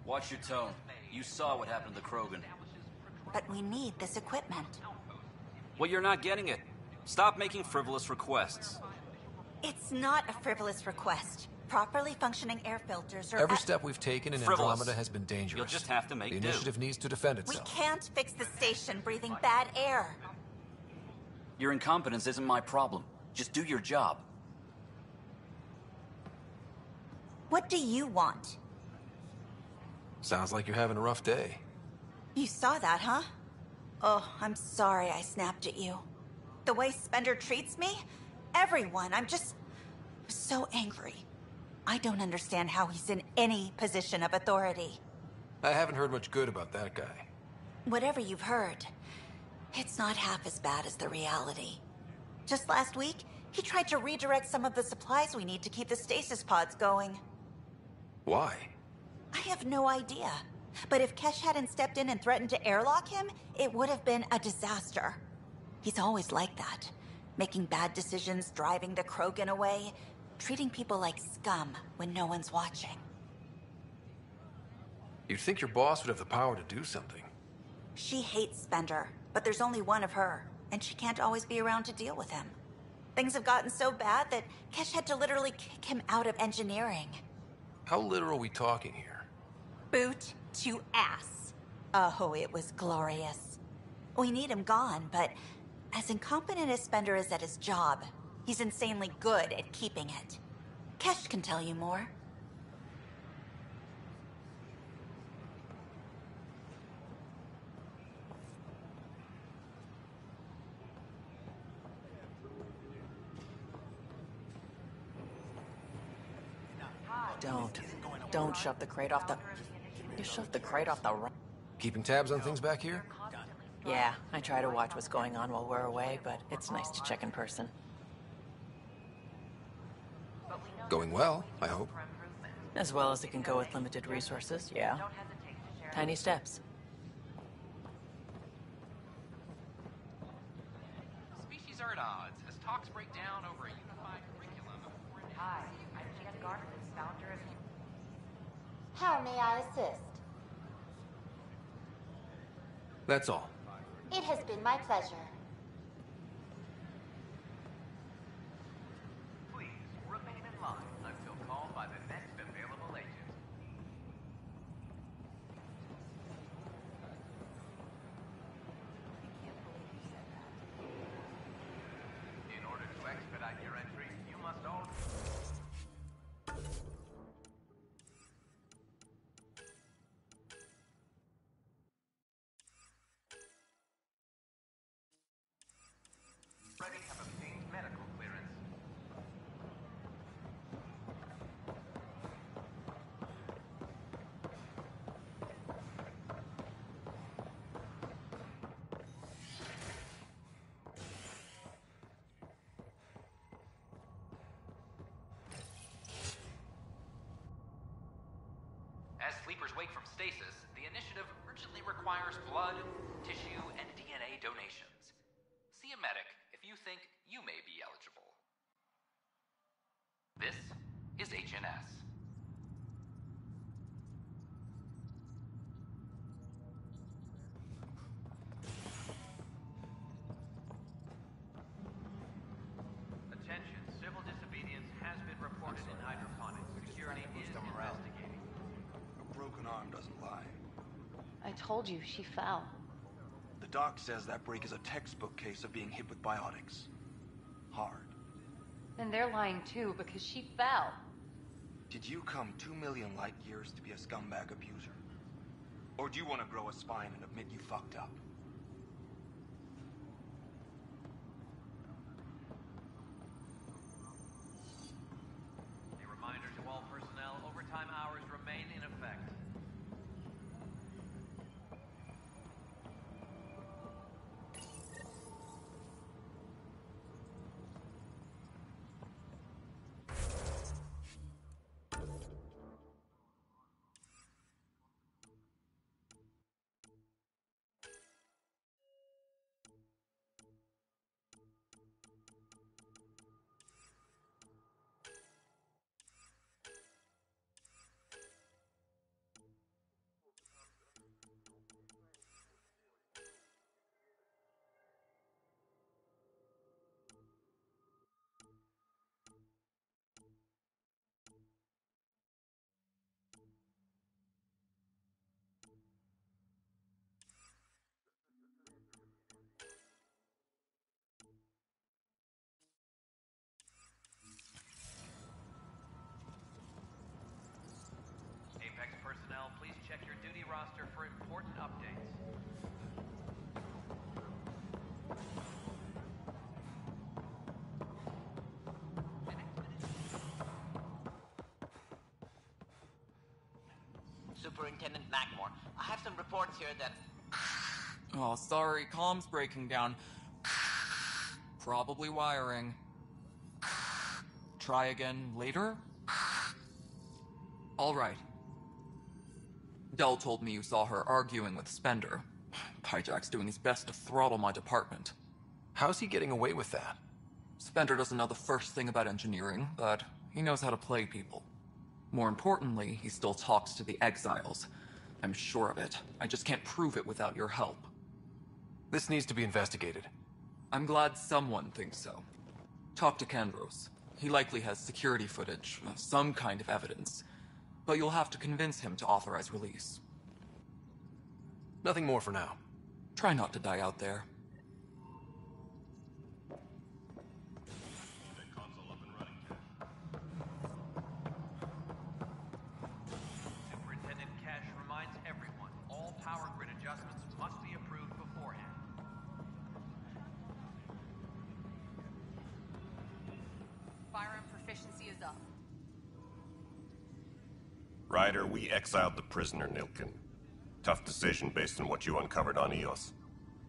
Watch your tone. You saw what happened to the Krogan.
But we need this equipment.
Well, you're not getting it. Stop making frivolous requests.
It's not a frivolous request. Properly functioning air filters are...
Every step we've taken in
Frivolous.
Andromeda has been dangerous.
You'll just have to make
The
do.
initiative needs to defend
We
itself.
can't fix the station breathing bad air.
Your incompetence isn't my problem. Just do your job.
What do you want?
Sounds like you're having a rough day.
You saw that, huh? Oh, I'm sorry I snapped at you. The way Spender treats me? Everyone, I'm just... so angry. I don't understand how he's in any position of authority.
I haven't heard much good about that guy.
Whatever you've heard, it's not half as bad as the reality. Just last week, he tried to redirect some of the supplies we need to keep the stasis pods going.
Why?
I have no idea. But if Kesh hadn't stepped in and threatened to airlock him, it would have been a disaster. He's always like that. Making bad decisions, driving the Krogan away, treating people like scum when no one's watching.
You'd think your boss would have the power to do something.
She hates Spender, but there's only one of her, and she can't always be around to deal with him. Things have gotten so bad that Kesh had to literally kick him out of engineering.
How literal are we talking here?
Boot to ass. Oh, it was glorious. We need him gone, but as incompetent as Spender is at his job, he's insanely good at keeping it. Kesh can tell you more.
Don't shove the crate off the... You shoved the crate off the...
Keeping tabs on things back here?
Yeah, I try to watch what's going on while we're away, but it's nice to check in person.
Going well, I hope.
As well as it can go with limited resources, yeah. Tiny steps.
Species are at odds as talks break down over a unified curriculum.
Hi, I'm Jen Garland, founder of...
How may I assist?
That's all.
It has been my pleasure.
Please remain in line until called by the next available agent. In order to expedite your entry, you must all... Ready have obtained medical clearance.
As sleepers wake from stasis, the initiative urgently requires blood, tissue, and DNA donations. See a medic if you think you may be eligible. This is HNS.
Attention, civil disobedience has been reported in hydroponics. Security is investigating.
A broken arm doesn't lie.
I told you, she fell.
The doc says that break is a textbook case of being hit with biotics. Hard.
And they're lying too, because she fell.
Did you come 2 million light years to be a scumbag abuser? Or do you want to grow a spine and admit you fucked up?
A reminder to all personnel, overtime hours remain in effect. Apex personnel, please check your duty roster for important updates.
Superintendent Mackmore, I have some reports here that...
Oh, sorry, comm's breaking down. Probably wiring. Try again later? Alright. Dell told me you saw her arguing with Spender. Pyjack's doing his best to throttle my department.
How's he getting away with that?
Spender doesn't know the first thing about engineering, but he knows how to play people. More importantly, he still talks to the exiles. I'm sure of it. I just can't prove it without your help.
This needs to be investigated.
I'm glad someone thinks so. Talk to Kandros. He likely has security footage, some kind of evidence. But you'll have to convince him to authorize release.
Nothing more for now.
Try not to die out there.
Superintendent Cash reminds everyone, all power grid adjustments must be approved beforehand.
Firearm proficiency is up.
Ryder, we exiled the prisoner, Nilkin. Tough decision based on what you uncovered on Eos.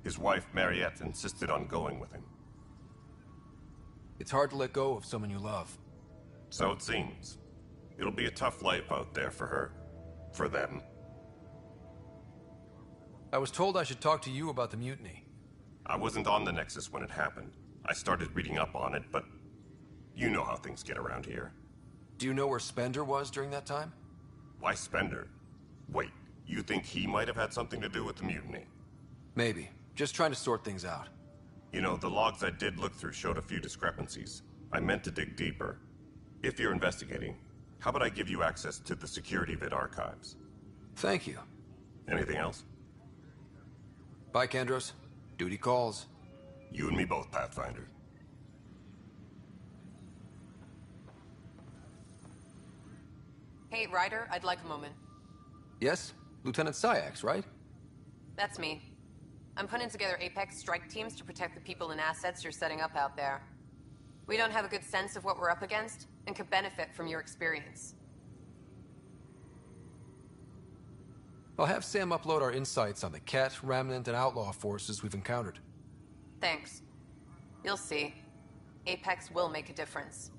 His wife, Mariette, insisted on going with him.
It's hard to let go of someone you love.
So it seems. It'll be a tough life out there for her. For them.
I was told I should talk to you about the mutiny.
I wasn't on the Nexus when it happened. I started reading up on it, but You know how things get around here.
Do you know where Spender was during that time?
Why Spender? Wait, you think he might have had something to do with the mutiny?
Maybe. Just trying to sort things out.
You know, the logs I did look through showed a few discrepancies. I meant to dig deeper. If you're investigating, how about I give you access to the security vid archives?
Thank you.
Anything else?
Bye, Kendros. Duty calls.
You and me both, Pathfinder.
Hey, Ryder, I'd like a moment.
Yes? Lieutenant Syax, right?
That's me. I'm putting together Apex strike teams to protect the people and assets you're setting up out there. We don't have a good sense of what we're up against, and could benefit from your experience.
I'll have Sam upload our insights on the Ket, Remnant, and Outlaw forces we've encountered.
Thanks. You'll see. Apex will make a difference.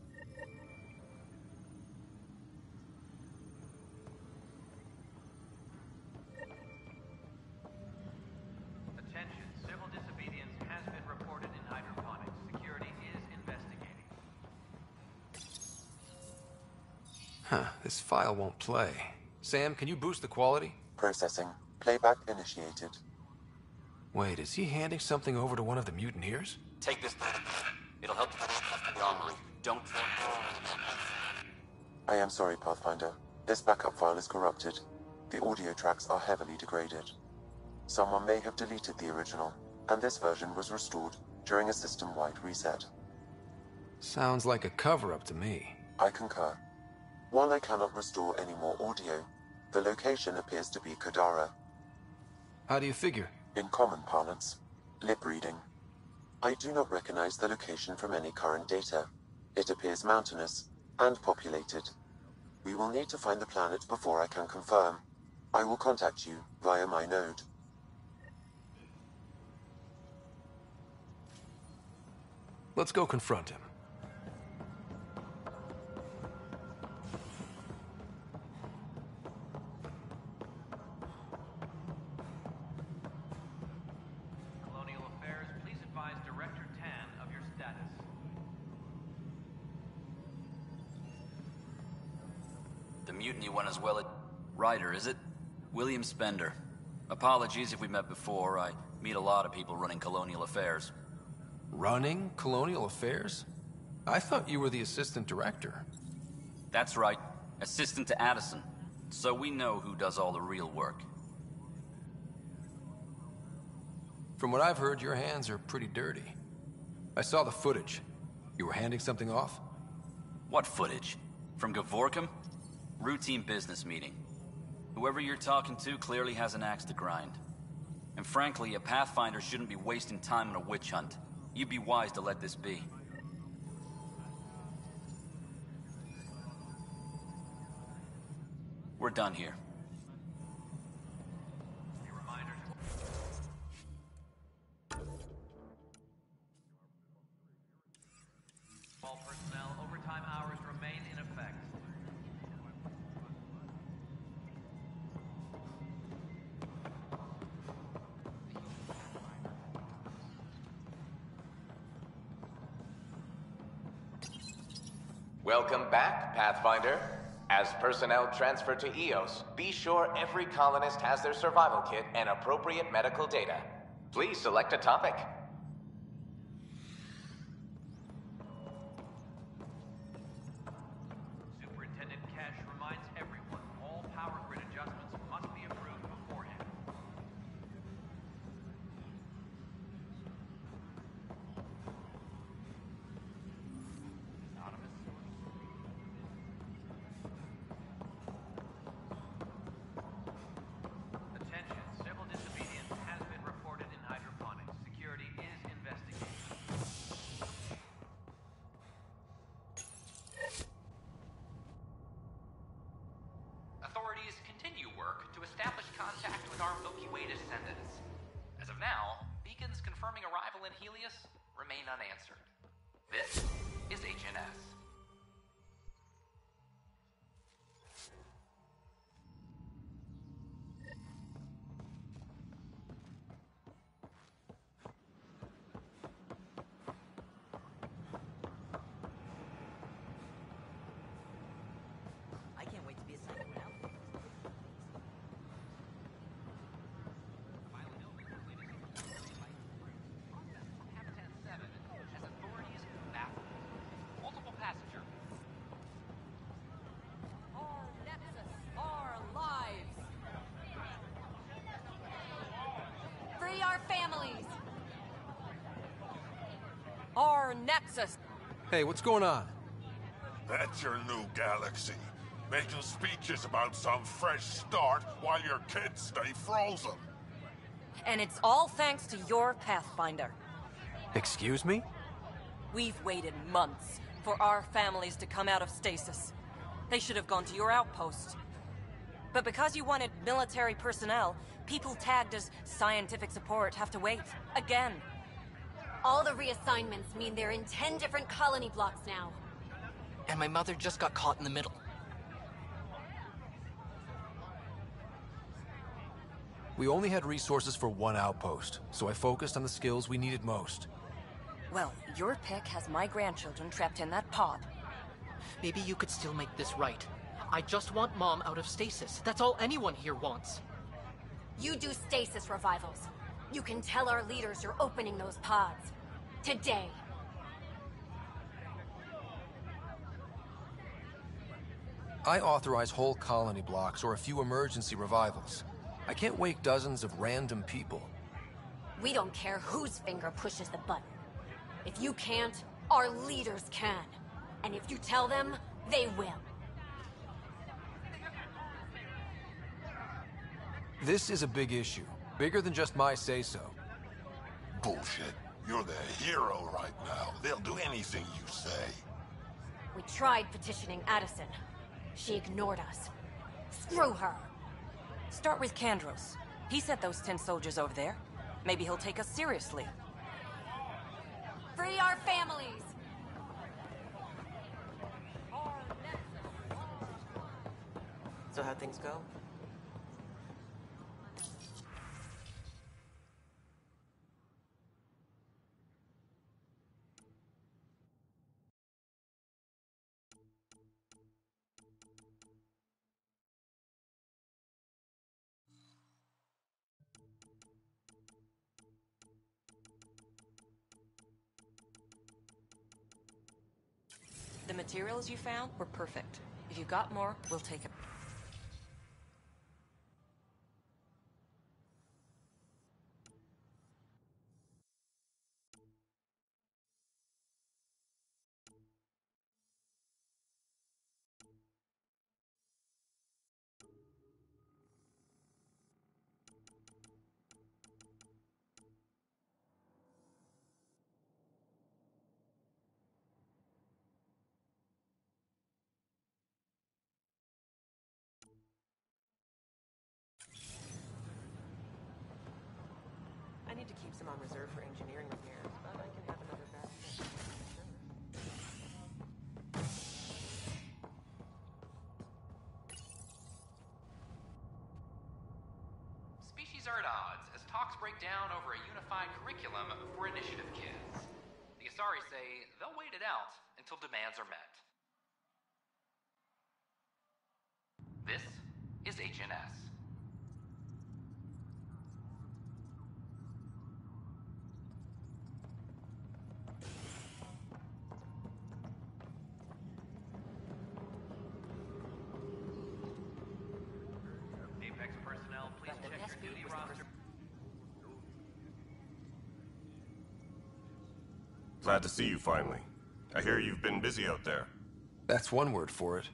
Attention, civil disobedience has been reported in hydroponics. Security is investigating.
Huh, this file won't play. Sam, can you boost the quality?
Processing. Playback initiated.
Wait, is he handing something over to one of the mutineers?
Take this. It'll help the armory. Don't.
I am sorry, Pathfinder. This backup file is corrupted. The audio tracks are heavily degraded. Someone may have deleted the original, and this version was restored during a system-wide reset.
Sounds like a cover-up to me.
I concur. While I cannot restore any more audio, the location appears to be Kadara.
How do you figure?
In common parlance, lip reading. I do not recognize the location from any current data. It appears mountainous and populated. We will need to find the planet before I can confirm. I will contact you via my node.
Let's go confront him.
Colonial Affairs, please advise Director Tan of your status.
The mutiny went as well as... Ryder, is it? William Spender. Apologies if we met before. I meet a lot of people running Colonial Affairs.
Running Colonial Affairs? I thought you were the assistant director.
That's right. Assistant to Addison. So we know who does all the real work.
From what I've heard, your hands are pretty dirty. I saw the footage. You were handing something off?
What footage? From Gavorkum? Routine business meeting. Whoever you're talking to clearly has an axe to grind. And frankly, a Pathfinder shouldn't be wasting time on a witch hunt. You'd be wise to let this be. We're done here.
All personnel, overtime hours remain in effect.
Welcome back, Pathfinder. As personnel transfer to EOS, be sure every colonist has their survival kit and appropriate medical data. Please select a topic.
Superintendent Cash reminds everyone all power grid adjustments must be approved beforehand. Attention, civil disobedience has been reported in hydroponics. Security is investigating.
Authorities continue work to establish contact with our Milky Way descendants. As of now, beacons confirming arrival in Helios remain unanswered. This is HNS.
our nexus.
Hey, what's going on?
That's your new galaxy. Making speeches about some fresh start while your kids stay frozen.
And it's all thanks to your Pathfinder.
Excuse me?
We've waited months for our families to come out of stasis. They should have gone to your outpost. But because you wanted military personnel, people tagged as scientific support have to wait. Again.
All the reassignments mean they're in 10 different colony blocks now.
And my mother just got caught in the middle.
We only had resources for one outpost, so I focused on the skills we needed most.
Well, your pick has my grandchildren trapped in that pod.
Maybe you could still make this right. I just want Mom out of stasis. That's all anyone here wants.
You do stasis revivals. You can tell our leaders you're opening those pods. Today.
I authorize whole colony blocks or a few emergency revivals. I can't wake dozens of random people.
We don't care whose finger pushes the button. If you can't, our leaders can. And if you tell them, they will.
This is a big issue. Bigger than just my say-so.
Bullshit. You're the hero right now. They'll do anything you say.
We tried petitioning Addison. She ignored us. Screw her.
Start with Kandros. He sent those 10 soldiers over there. Maybe he'll take us seriously.
Free our families!
So how'd things go?
The materials you found were perfect. If you got more, we'll take it.
I need to keep some on reserve for engineering repairs, but I can have another batch.
Species are at odds as talks break down over a unified curriculum for initiative kids. The Asari say they'll wait it out until demands are met. This is HNS.
Apex personnel, please check your duty roster.
Glad to see you finally. I hear you've been busy out there.
That's one word for it.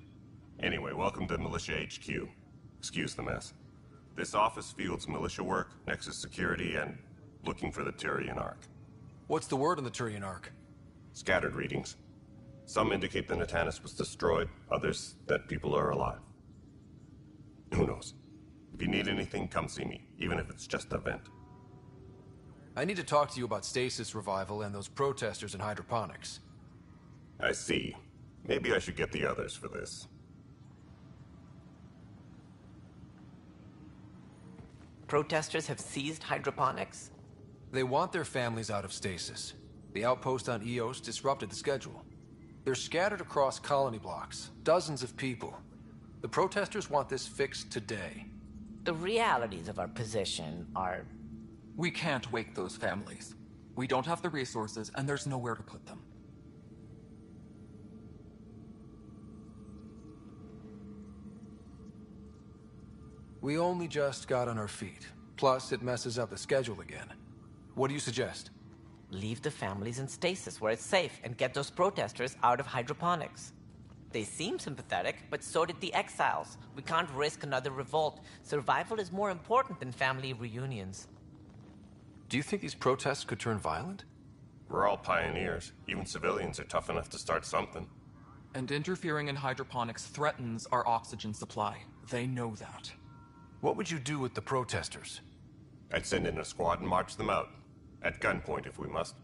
Anyway, welcome to Militia HQ. Excuse the mess. This office fields militia work, Nexus security, and looking for the Turian Ark.
What's the word on the Turian Ark?
Scattered readings. Some indicate the Natanus was destroyed, others that people are alive. Who knows? If you need anything, come see me, even if it's just a vent.
I need to talk to you about stasis revival and those protesters in hydroponics.
I see. Maybe I should get the others for this.
Protesters have seized hydroponics?
They want their families out of stasis. The outpost on Eos disrupted the schedule. They're scattered across colony blocks, dozens of people. The protesters want this fixed today.
The realities of our position are...
We can't wake those families. We don't have the resources, and there's nowhere to put them.
We only just got on our feet. Plus, it messes up the schedule again. What do you suggest?
Leave the families in stasis where it's safe and get those protesters out of hydroponics. They seem sympathetic, but so did the exiles. We can't risk another revolt. Survival is more important than family reunions.
Do you think these protests could turn violent?
We're all pioneers. Even civilians are tough enough to start something.
And interfering in hydroponics threatens our oxygen supply. They know that.
What would you do with the protesters?
I'd send in a squad and march them out. At gunpoint if we must.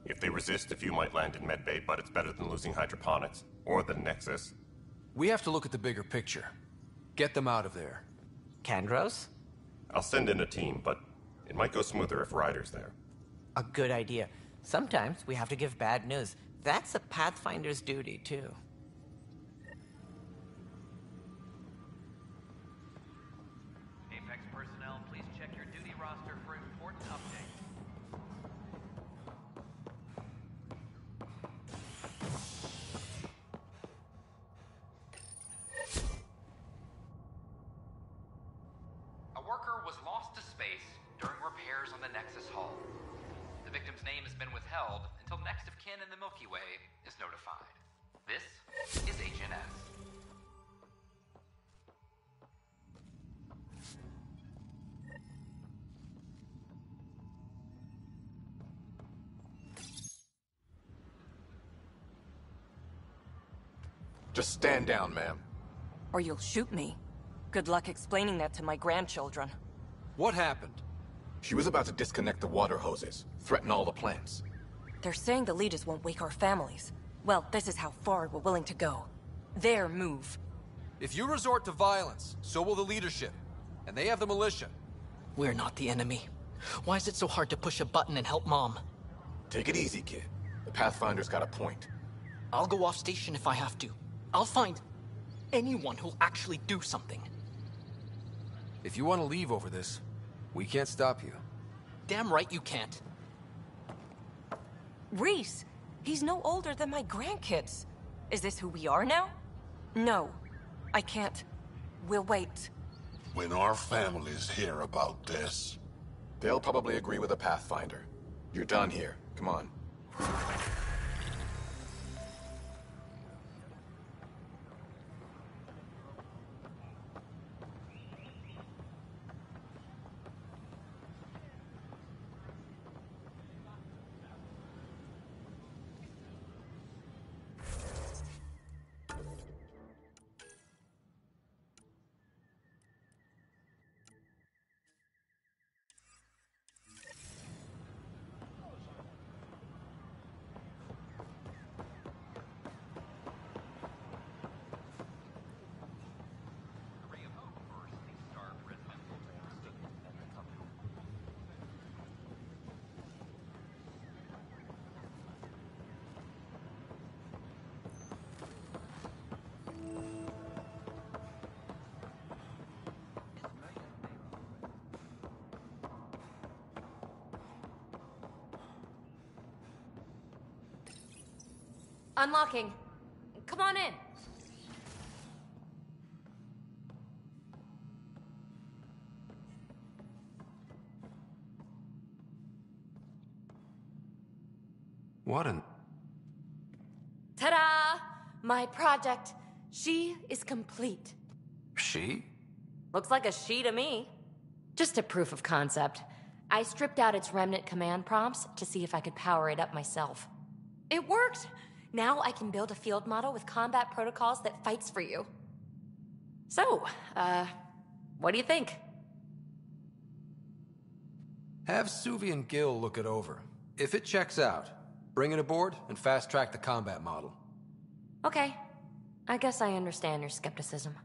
If they resist, a few might land in medbay, but it's better than losing hydroponics. Or the Nexus.
We have to look at the bigger picture. Get them out of there.
Kandros?
I'll send in a team, but it might go smoother if Ryder's there.
A good idea. Sometimes we have to give bad news. That's a Pathfinder's duty, too.
Apex personnel, please check your duty roster for important updates.
A worker was lost to space during repairs on the Nexus hull. The victim's name has been withheld until next of kin in the Milky Way is notified. This is Agent S.
Just stand down, ma'am.
Or you'll shoot me. Good luck explaining that to my grandchildren.
What happened?
She was about to disconnect the water hoses, threaten all the plants.
They're saying the leaders won't wake our families. Well, this is how far we're willing to go. Their move.
If you resort to violence, so will the leadership. And they have the militia.
We're not the enemy. Why is it so hard to push a button and help Mom?
Take it easy, kid. The Pathfinder's got a point.
I'll go off station if I have to. I'll find anyone who'll actually do something.
If you want to leave over this, we can't stop you.
Damn right you can't.
Reese, he's no older than my grandkids. Is this who we are now? No, I can't. We'll wait.
When our families hear about this...
They'll probably agree with the Pathfinder. You're done here. Come on.
Unlocking. Come on in.
What an...
Ta-da! My project. She is complete.
She?
Looks like a she to me. Just a proof of concept. I stripped out its remnant command prompts to see if I could power it up myself. It worked! Now I can build a field model with combat protocols that fights for you. So, what do you think?
Have Suvi and Gil look it over. If it checks out, bring it aboard and fast-track the combat model.
Okay. I guess I understand your skepticism.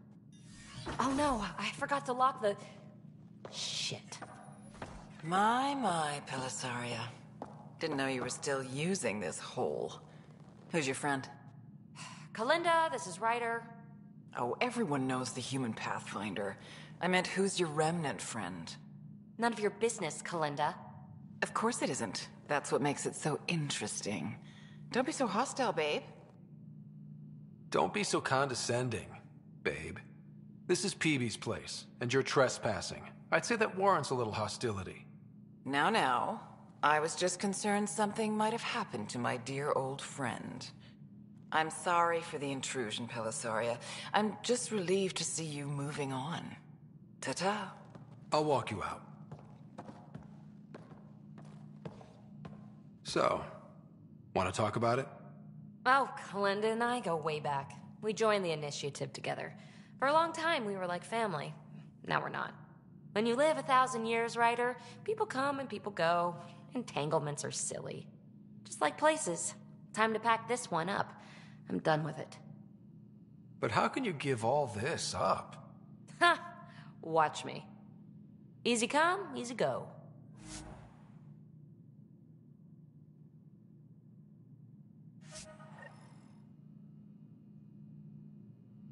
Oh no, I forgot to lock the... Shit.
My, Pelisaria. Didn't know you were still using this hole. Who's your friend?
Kalinda, this is Ryder.
Oh, everyone knows the human Pathfinder. I meant, who's your remnant friend?
None of your business, Kalinda.
Of course it isn't. That's what makes it so interesting. Don't be so hostile, babe.
Don't be so condescending, babe. This is Peebee's place, and you're trespassing. I'd say that warrants a little hostility.
Now. I was just concerned something might have happened to my dear old friend. I'm sorry for the intrusion, Pelisaria. I'm just relieved to see you moving on. Ta-ta.
I'll walk you out. So, want to talk about it?
Oh, Glenda and I go way back. We joined the initiative together. For a long time, we were like family. Now we're not. When you live 1,000 years, Ryder, people come and people go. Entanglements are silly. Just like places. Time to pack this one up. I'm done with it.
But how can you give all this up?
Ha! Watch me. Easy come, easy go.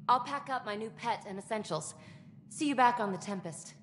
I'll pack up my new pet and essentials. See you back on the Tempest.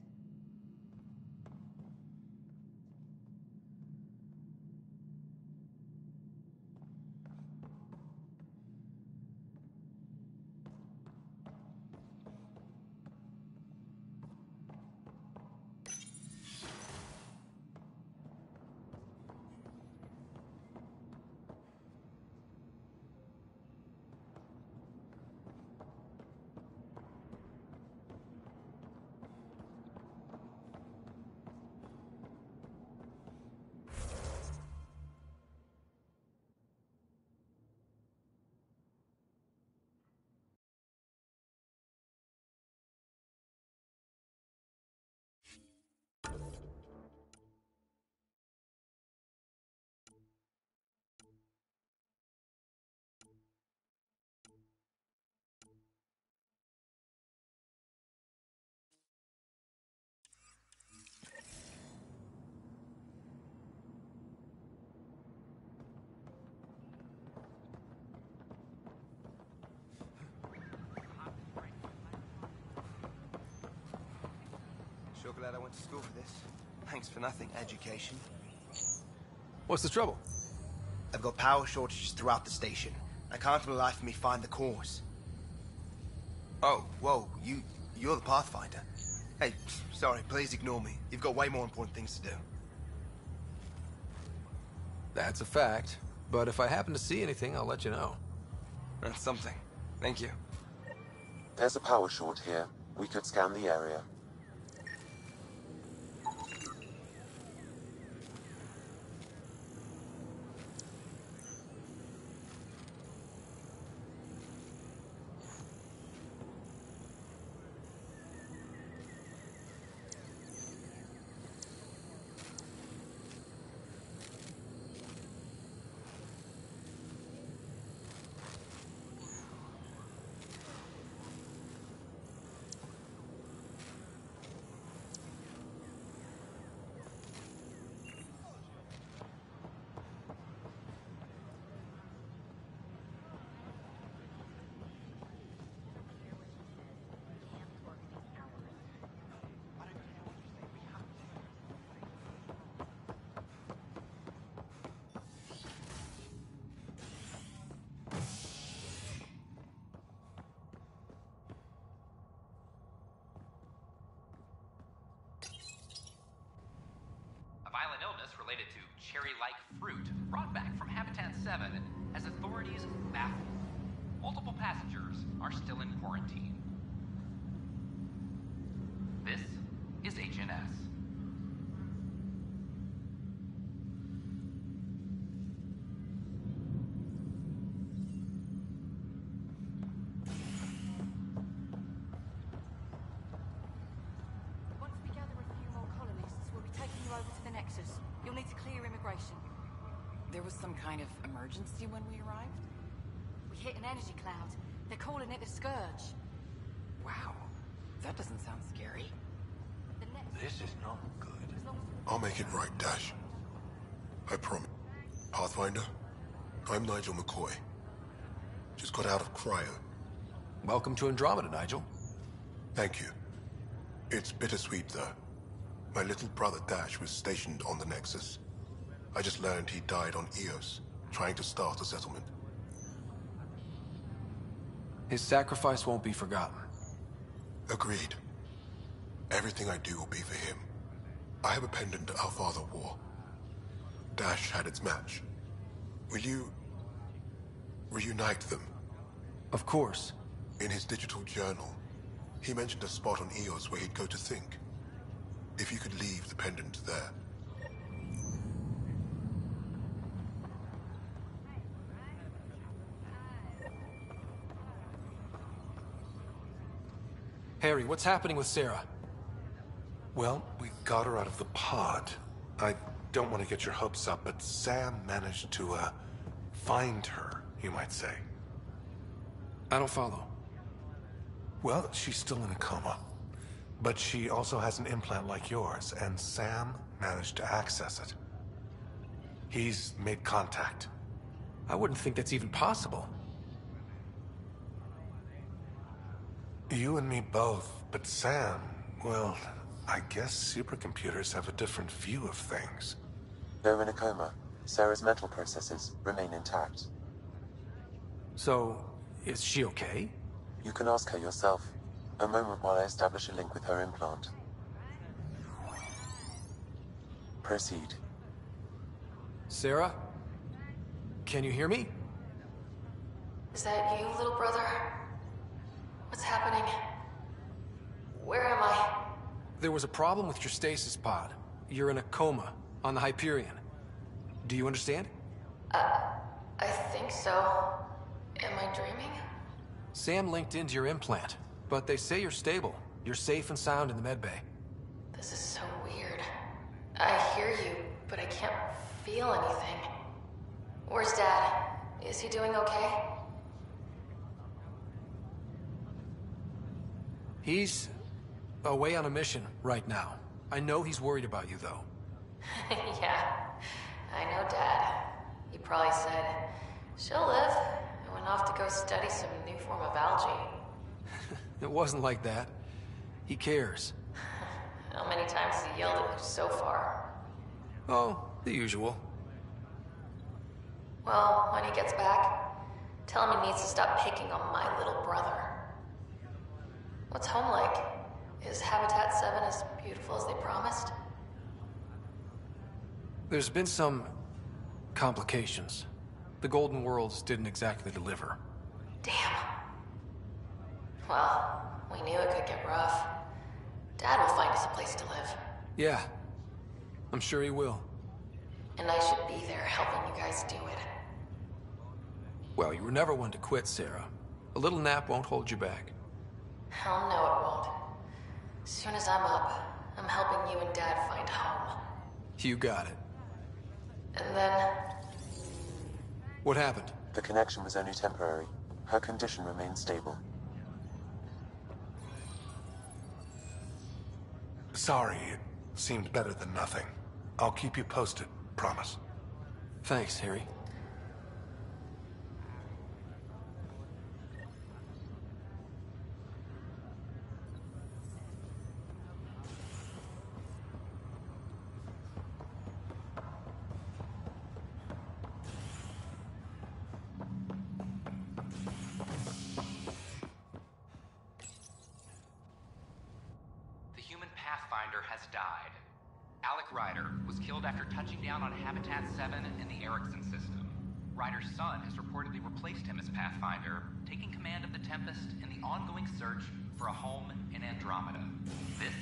Sure glad I went to school for this. Thanks for nothing, education.
What's the trouble?
I've got power shortages throughout the station. I can't for the life of me find the cause. Oh, whoa, you're the Pathfinder. Hey, sorry, please ignore me. You've got way more important things to do.
That's a fact. But if I happen to see anything, I'll let you know.
That's something. Thank you.
There's a power short here. We could scan the area.
Violent illness related to cherry-like fruit brought back from Habitat 7 has authorities baffled. Multiple passengers are still in quarantine. This is HNS.
Once we gather a few more colonists, we'll be taking you over to the Nexus. You'll need to clear immigration.
There was some kind of emergency when we arrived?
We hit an energy cloud. They're calling it a scourge.
Wow. That doesn't sound scary.
This is not good.
I'll make it right, Dash. I promise. Pathfinder, I'm Nigel McCoy. Just got out of cryo.
Welcome to Andromeda, Nigel.
Thank you. It's bittersweet, though. My little brother Dash was stationed on the Nexus. I just learned he died on Eos, trying to start a settlement.
His sacrifice won't be forgotten.
Agreed. Everything I do will be for him. I have a pendant our father wore. Dash had its match. Will you reunite them?
Of course.
In his digital journal, he mentioned a spot on Eos where he'd go to think. If you could leave the pendant there.
Harry, what's happening with Sarah?
Well, we got her out of the pod. I don't want to get your hopes up, but Sam managed to, find her, you might say.
I don't follow.
Well, she's still in a coma. But she also has an implant like yours, and Sam managed to access it. He's made contact.
I wouldn't think that's even possible.
You and me both, but Sam, well, I guess supercomputers have a different view of things.
Though in a coma, Sarah's mental processes remain intact.
So, is she okay?
You can ask her yourself. A moment while I establish a link with her implant. Proceed.
Sarah? Can you hear me?
Is that you, little brother? What's happening? Where am I?
There was a problem with your stasis pod. You're in a coma on the Hyperion. Do you understand?
I think so. Am I dreaming?
Sam linked into your implant, but they say you're stable. You're safe and sound in the medbay.
This is so weird. I hear you, but I can't feel anything. Where's Dad? Is he doing okay?
He's away on a mission right now. I know he's worried about you, though.
Yeah, I know Dad. He probably said, she'll live, and went off to go study some new form of algae.
It wasn't like that. He cares.
How many times has he yelled at you so far?
Oh, the usual.
Well, when he gets back, tell him he needs to stop picking on my little brother. What's home like? Is Habitat 7 as beautiful as they promised?
There's been some complications. The Golden Worlds didn't exactly deliver.
Damn. Well, we knew it could get rough. Dad will find us a place to live.
Yeah, I'm sure he will.
And I should be there helping you guys do it.
Well, you were never one to quit, Sarah. A little nap won't hold you back.
Hell no, it won't. As soon as I'm up, I'm helping you and Dad find home.
You got it.
And then...
What happened?
The connection was only temporary. Her condition remains stable.
Sorry, it seemed better than nothing. I'll keep you posted, promise.
Thanks, Harry.
Has died. Alec Ryder was killed after touching down on Habitat 7 in the Erickson system. Ryder's son has reportedly replaced him as Pathfinder, taking command of the Tempest in the ongoing search for a home in Andromeda. This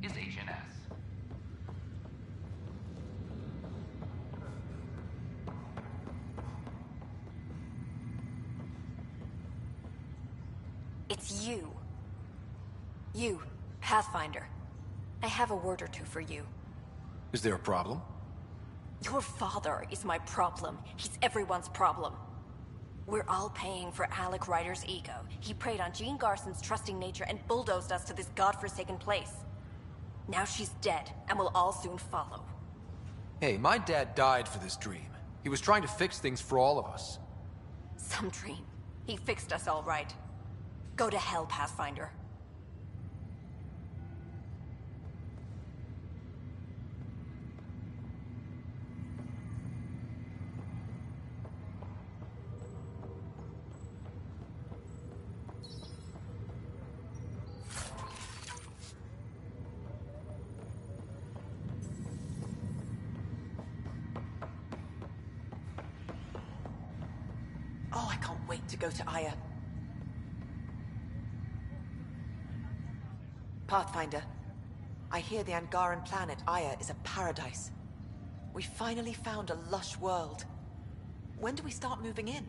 is HNS.
It's you. You, Pathfinder. I have a word or two for you.
Is there a problem?
Your father is my problem. He's everyone's problem. We're all paying for Alec Ryder's ego. He preyed on Jean Garson's trusting nature and bulldozed us to this godforsaken place. Now she's dead, and we'll all soon follow.
Hey, my dad died for this dream. He was trying to fix things for all of us.
Some dream. He fixed us all right. Go to hell, Pathfinder.
Oh, I can't wait to go to Aya. Pathfinder, I hear the Angaran planet Aya is a paradise. We finally found a lush world. When do we start moving in?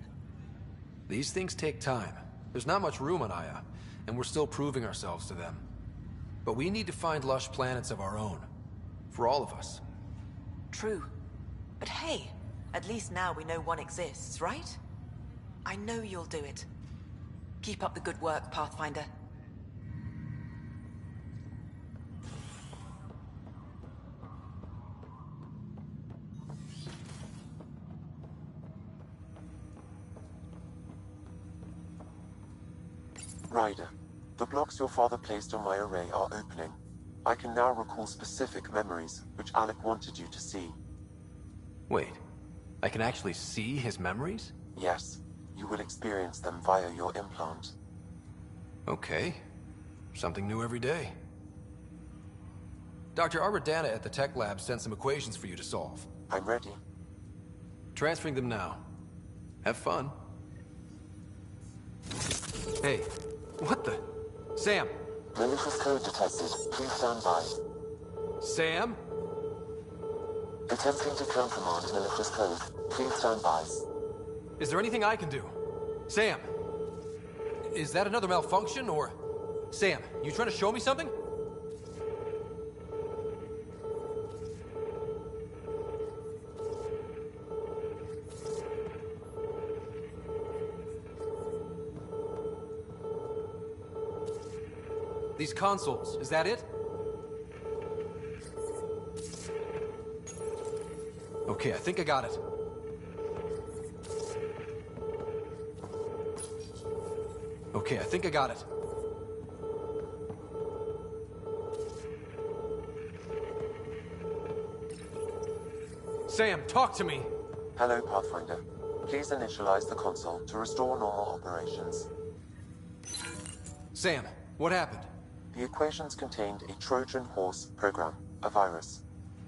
These things take time. There's not much room on Aya, and we're still proving ourselves to them. But we need to find lush planets of our own. For all of us.
True. But hey, at least now we know one exists, right? I know you'll do it. Keep up the good work, Pathfinder.
Ryder, the blocks your father placed on my array are opening. I can now recall specific memories, which Alec wanted you to see.
Wait, I can actually see his memories?
Yes, you will experience them via your implant.
Okay. Something new every day. Dr. Arbordana at the tech lab sent some equations for you to solve.
I'm ready.
Transferring them now. Have fun. Hey, what the? Sam!
Malicious code detected. Please stand by.
Sam?
Attempting to countermand malicious code. Please stand by.
Is there anything I can do? Sam! Is that another malfunction, or... Sam, you trying to show me something? These consoles, is that it? Okay, I think I got it. Okay, I think I got it. Sam, talk to me!
Hello, Pathfinder. Please initialize the console to restore normal operations.
Sam, what happened?
The equations contained a Trojan horse program, a virus,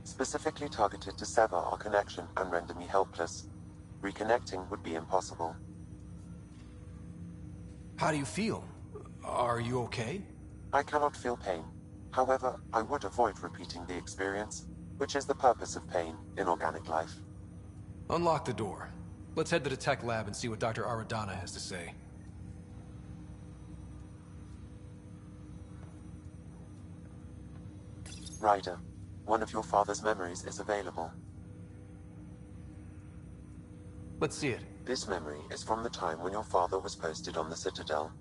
specifically targeted to sever our connection and render me helpless. Reconnecting would be impossible.
How do you feel? Are you okay?
I cannot feel pain. However, I would avoid repeating the experience, which is the purpose of pain in organic life.
Unlock the door. Let's head to the tech lab and see what Dr. Aradana has to say.
Ryder, one of your father's memories is available.
Let's see it.
This memory is from the time when your father was posted on the Citadel.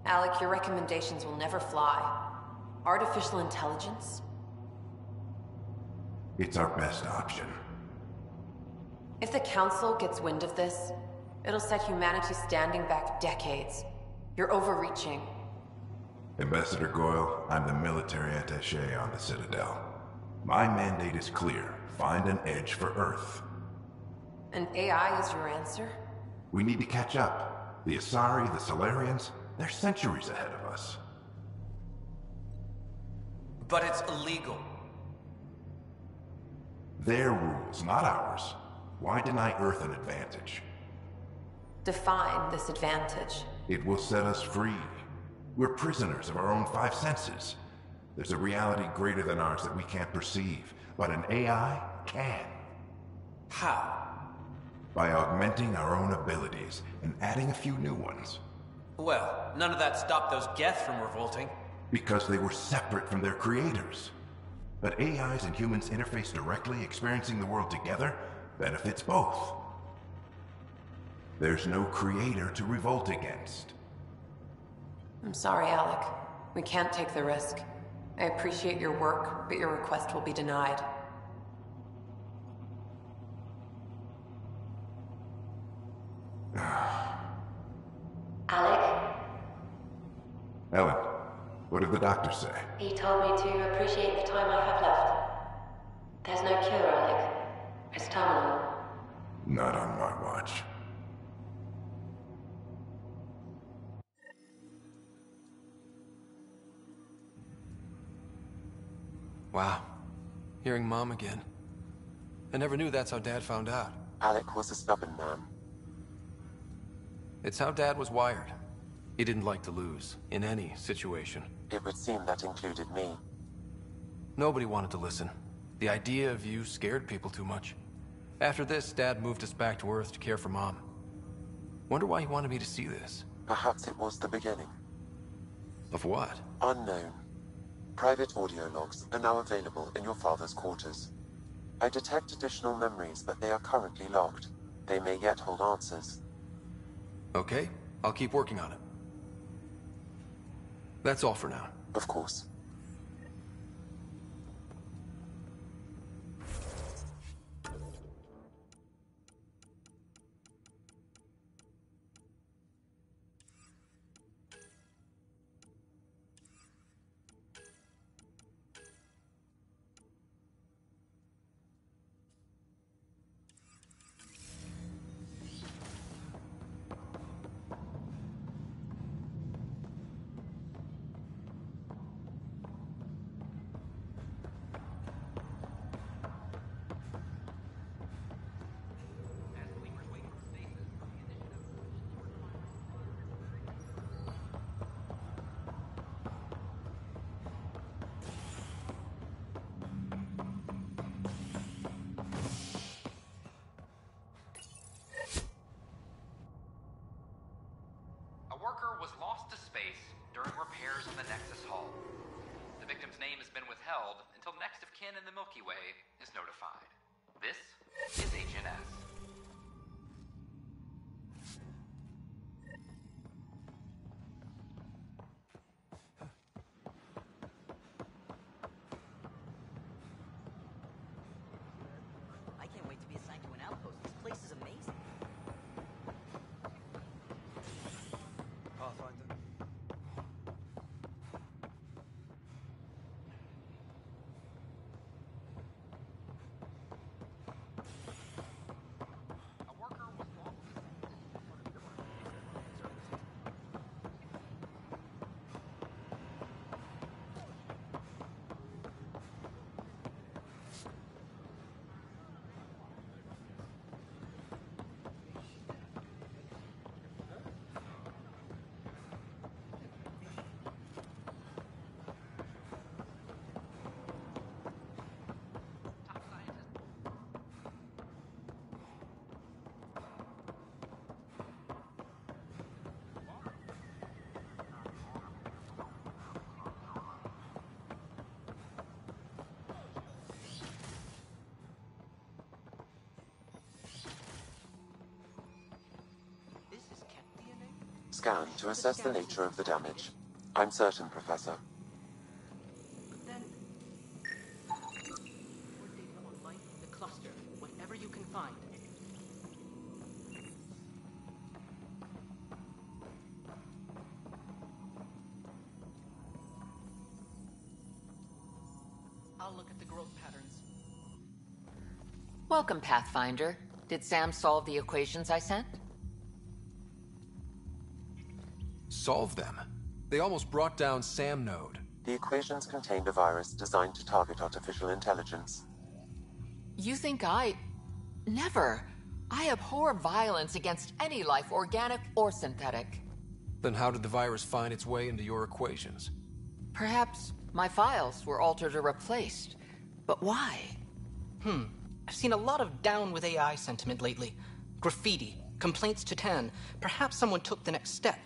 Alec, your recommendations will never fly. Artificial intelligence?
It's our best option.
If the Council gets wind of this, it'll set humanity standing back decades. You're overreaching.
Ambassador Goyle, I'm the military attaché on the Citadel. My mandate is clear. Find an edge for Earth.
And AI is your answer?
We need to catch up. The Asari, the Solarians, they're centuries ahead of us.
But it's illegal.
Their rules, not ours. Why deny Earth an advantage?
Define this advantage.
It will set us free. We're prisoners of our own five senses. There's a reality greater than ours that we can't perceive, but an AI can.
How?
By augmenting our own abilities and adding a few new ones.
Well, none of that stopped those Geth from revolting.
Because they were separate from their creators. But AIs and humans interface directly, experiencing the world together, benefits both. There's no creator to revolt against.
I'm sorry, Alec. We can't take the risk. I appreciate your work, but your request will be denied.
Alec?
Ellen, what did the doctor say?
He told me to appreciate the time I have left. There's no cure, Alec. It's terminal.
Not on my watch.
Wow. Hearing Mom again. I never knew that's how Dad found out.
Alec was a stubborn man.
It's how Dad was wired. He didn't like to lose, in any situation.
It would seem that included me.
Nobody wanted to listen. The idea of you scared people too much. After this, Dad moved us back to Earth to care for Mom. Wonder why he wanted me to see this.
Perhaps it was the beginning.
Of what?
Unknown. Private audio logs are now available in your father's quarters. I detect additional memories, but they are currently locked. They may yet hold answers.
Okay, I'll keep working on it. That's all for now.
Of course.
A worker was lost to space during repairs in the Nexus Hull. The victim's name has been withheld until next of kin in the Milky Way is notified. This is HNS.
I can't wait to be assigned to an outpost. This place is amazing.
Pathfinder.
Scan to assess the nature of the damage. I'm certain, Professor.
Then... More data on life in the cluster, whatever you can find. I'll look at the growth patterns.
Welcome, Pathfinder. Did Sam solve the equations I sent?
Solve them? They almost brought down Sam Node.
The equations contained a virus designed to target artificial intelligence.
You think I... Never. I abhor violence against any life, organic or synthetic.
Then how did the virus find its way into your equations?
Perhaps my files were altered or replaced. But why?
I've seen a lot of down with AI sentiment lately. Graffiti, complaints to 10. Perhaps someone took the next step.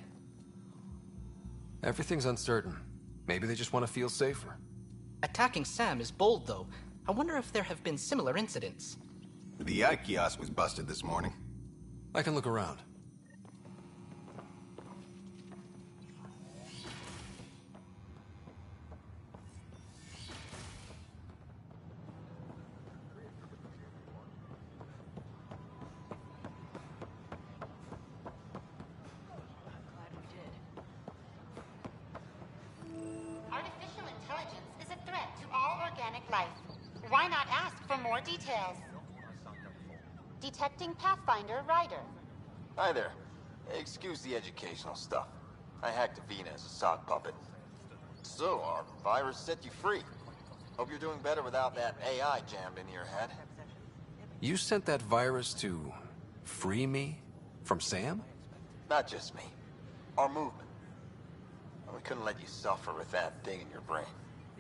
Everything's uncertain. Maybe they just want to feel safer.
Attacking Sam is bold, though. I wonder if there have been similar incidents.
The eye kiosk was busted this morning.
I can look around.
Artificial intelligence is a threat to all organic life. Why not ask for more details? Detecting Pathfinder Rider.
Hi there. Excuse the educational stuff. I hacked Avina as a sock puppet. So, our virus set you free. Hope you're doing better without that AI jammed into your head.
You sent that virus to free me from Sam?
Not just me. Our movement. We couldn't let you suffer with that thing in your brain.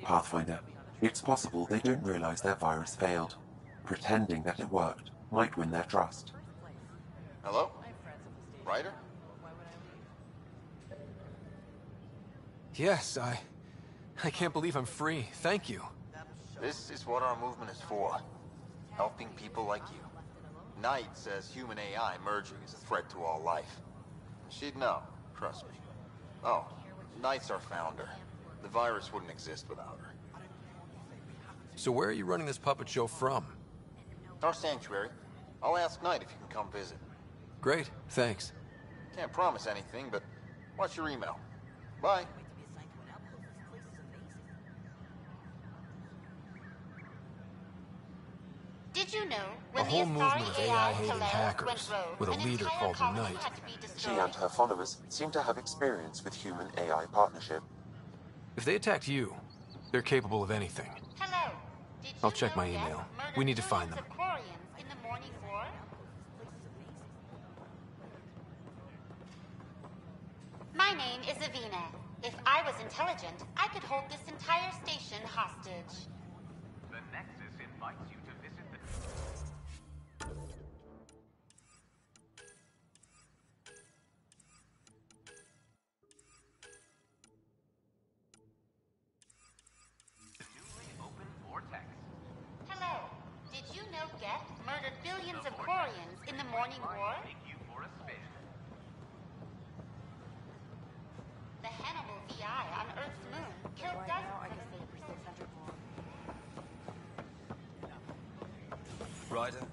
Pathfinder, it's possible they don't realize their virus failed. Pretending that it worked might win their trust.
Hello? Ryder?
Yes, I can't believe I'm free. Thank you.
This is what our movement is for. Helping people like you. Knight says human AI merging is a threat to all life. She'd know, trust me. Oh, Knight's our founder. The virus wouldn't exist without her.
So where are you running this puppet show from?
Our sanctuary. I'll ask Knight if you can come visit.
Great, thanks.
Can't promise anything, but watch your email. Bye.
Did you know
A
when
whole
the
movement
Asari
of
AI
AI-hating
Polaris
hackers
went rogue,
with a
an
leader
entire
called the
colony
Knight.
had to be
She
destroyed?
and her followers seem to have experience with human AI partnership.
If they attacked you, they're capable of anything.
Hello. Did
I'll
you
check
know
my
Geth
email.
murdered
We need to find
billions
them.
of Quarians in the morning war? My name is Avina. If I was intelligent, I could hold this entire station hostage.
The Nexus invites you to visit the... newly opened vortex.
Hello. Did you know Geth murdered billions of Quarians in the morning war?
Take you for a spin.
The Hannibal VI on Earth's moon killed dozens of...
Ryder,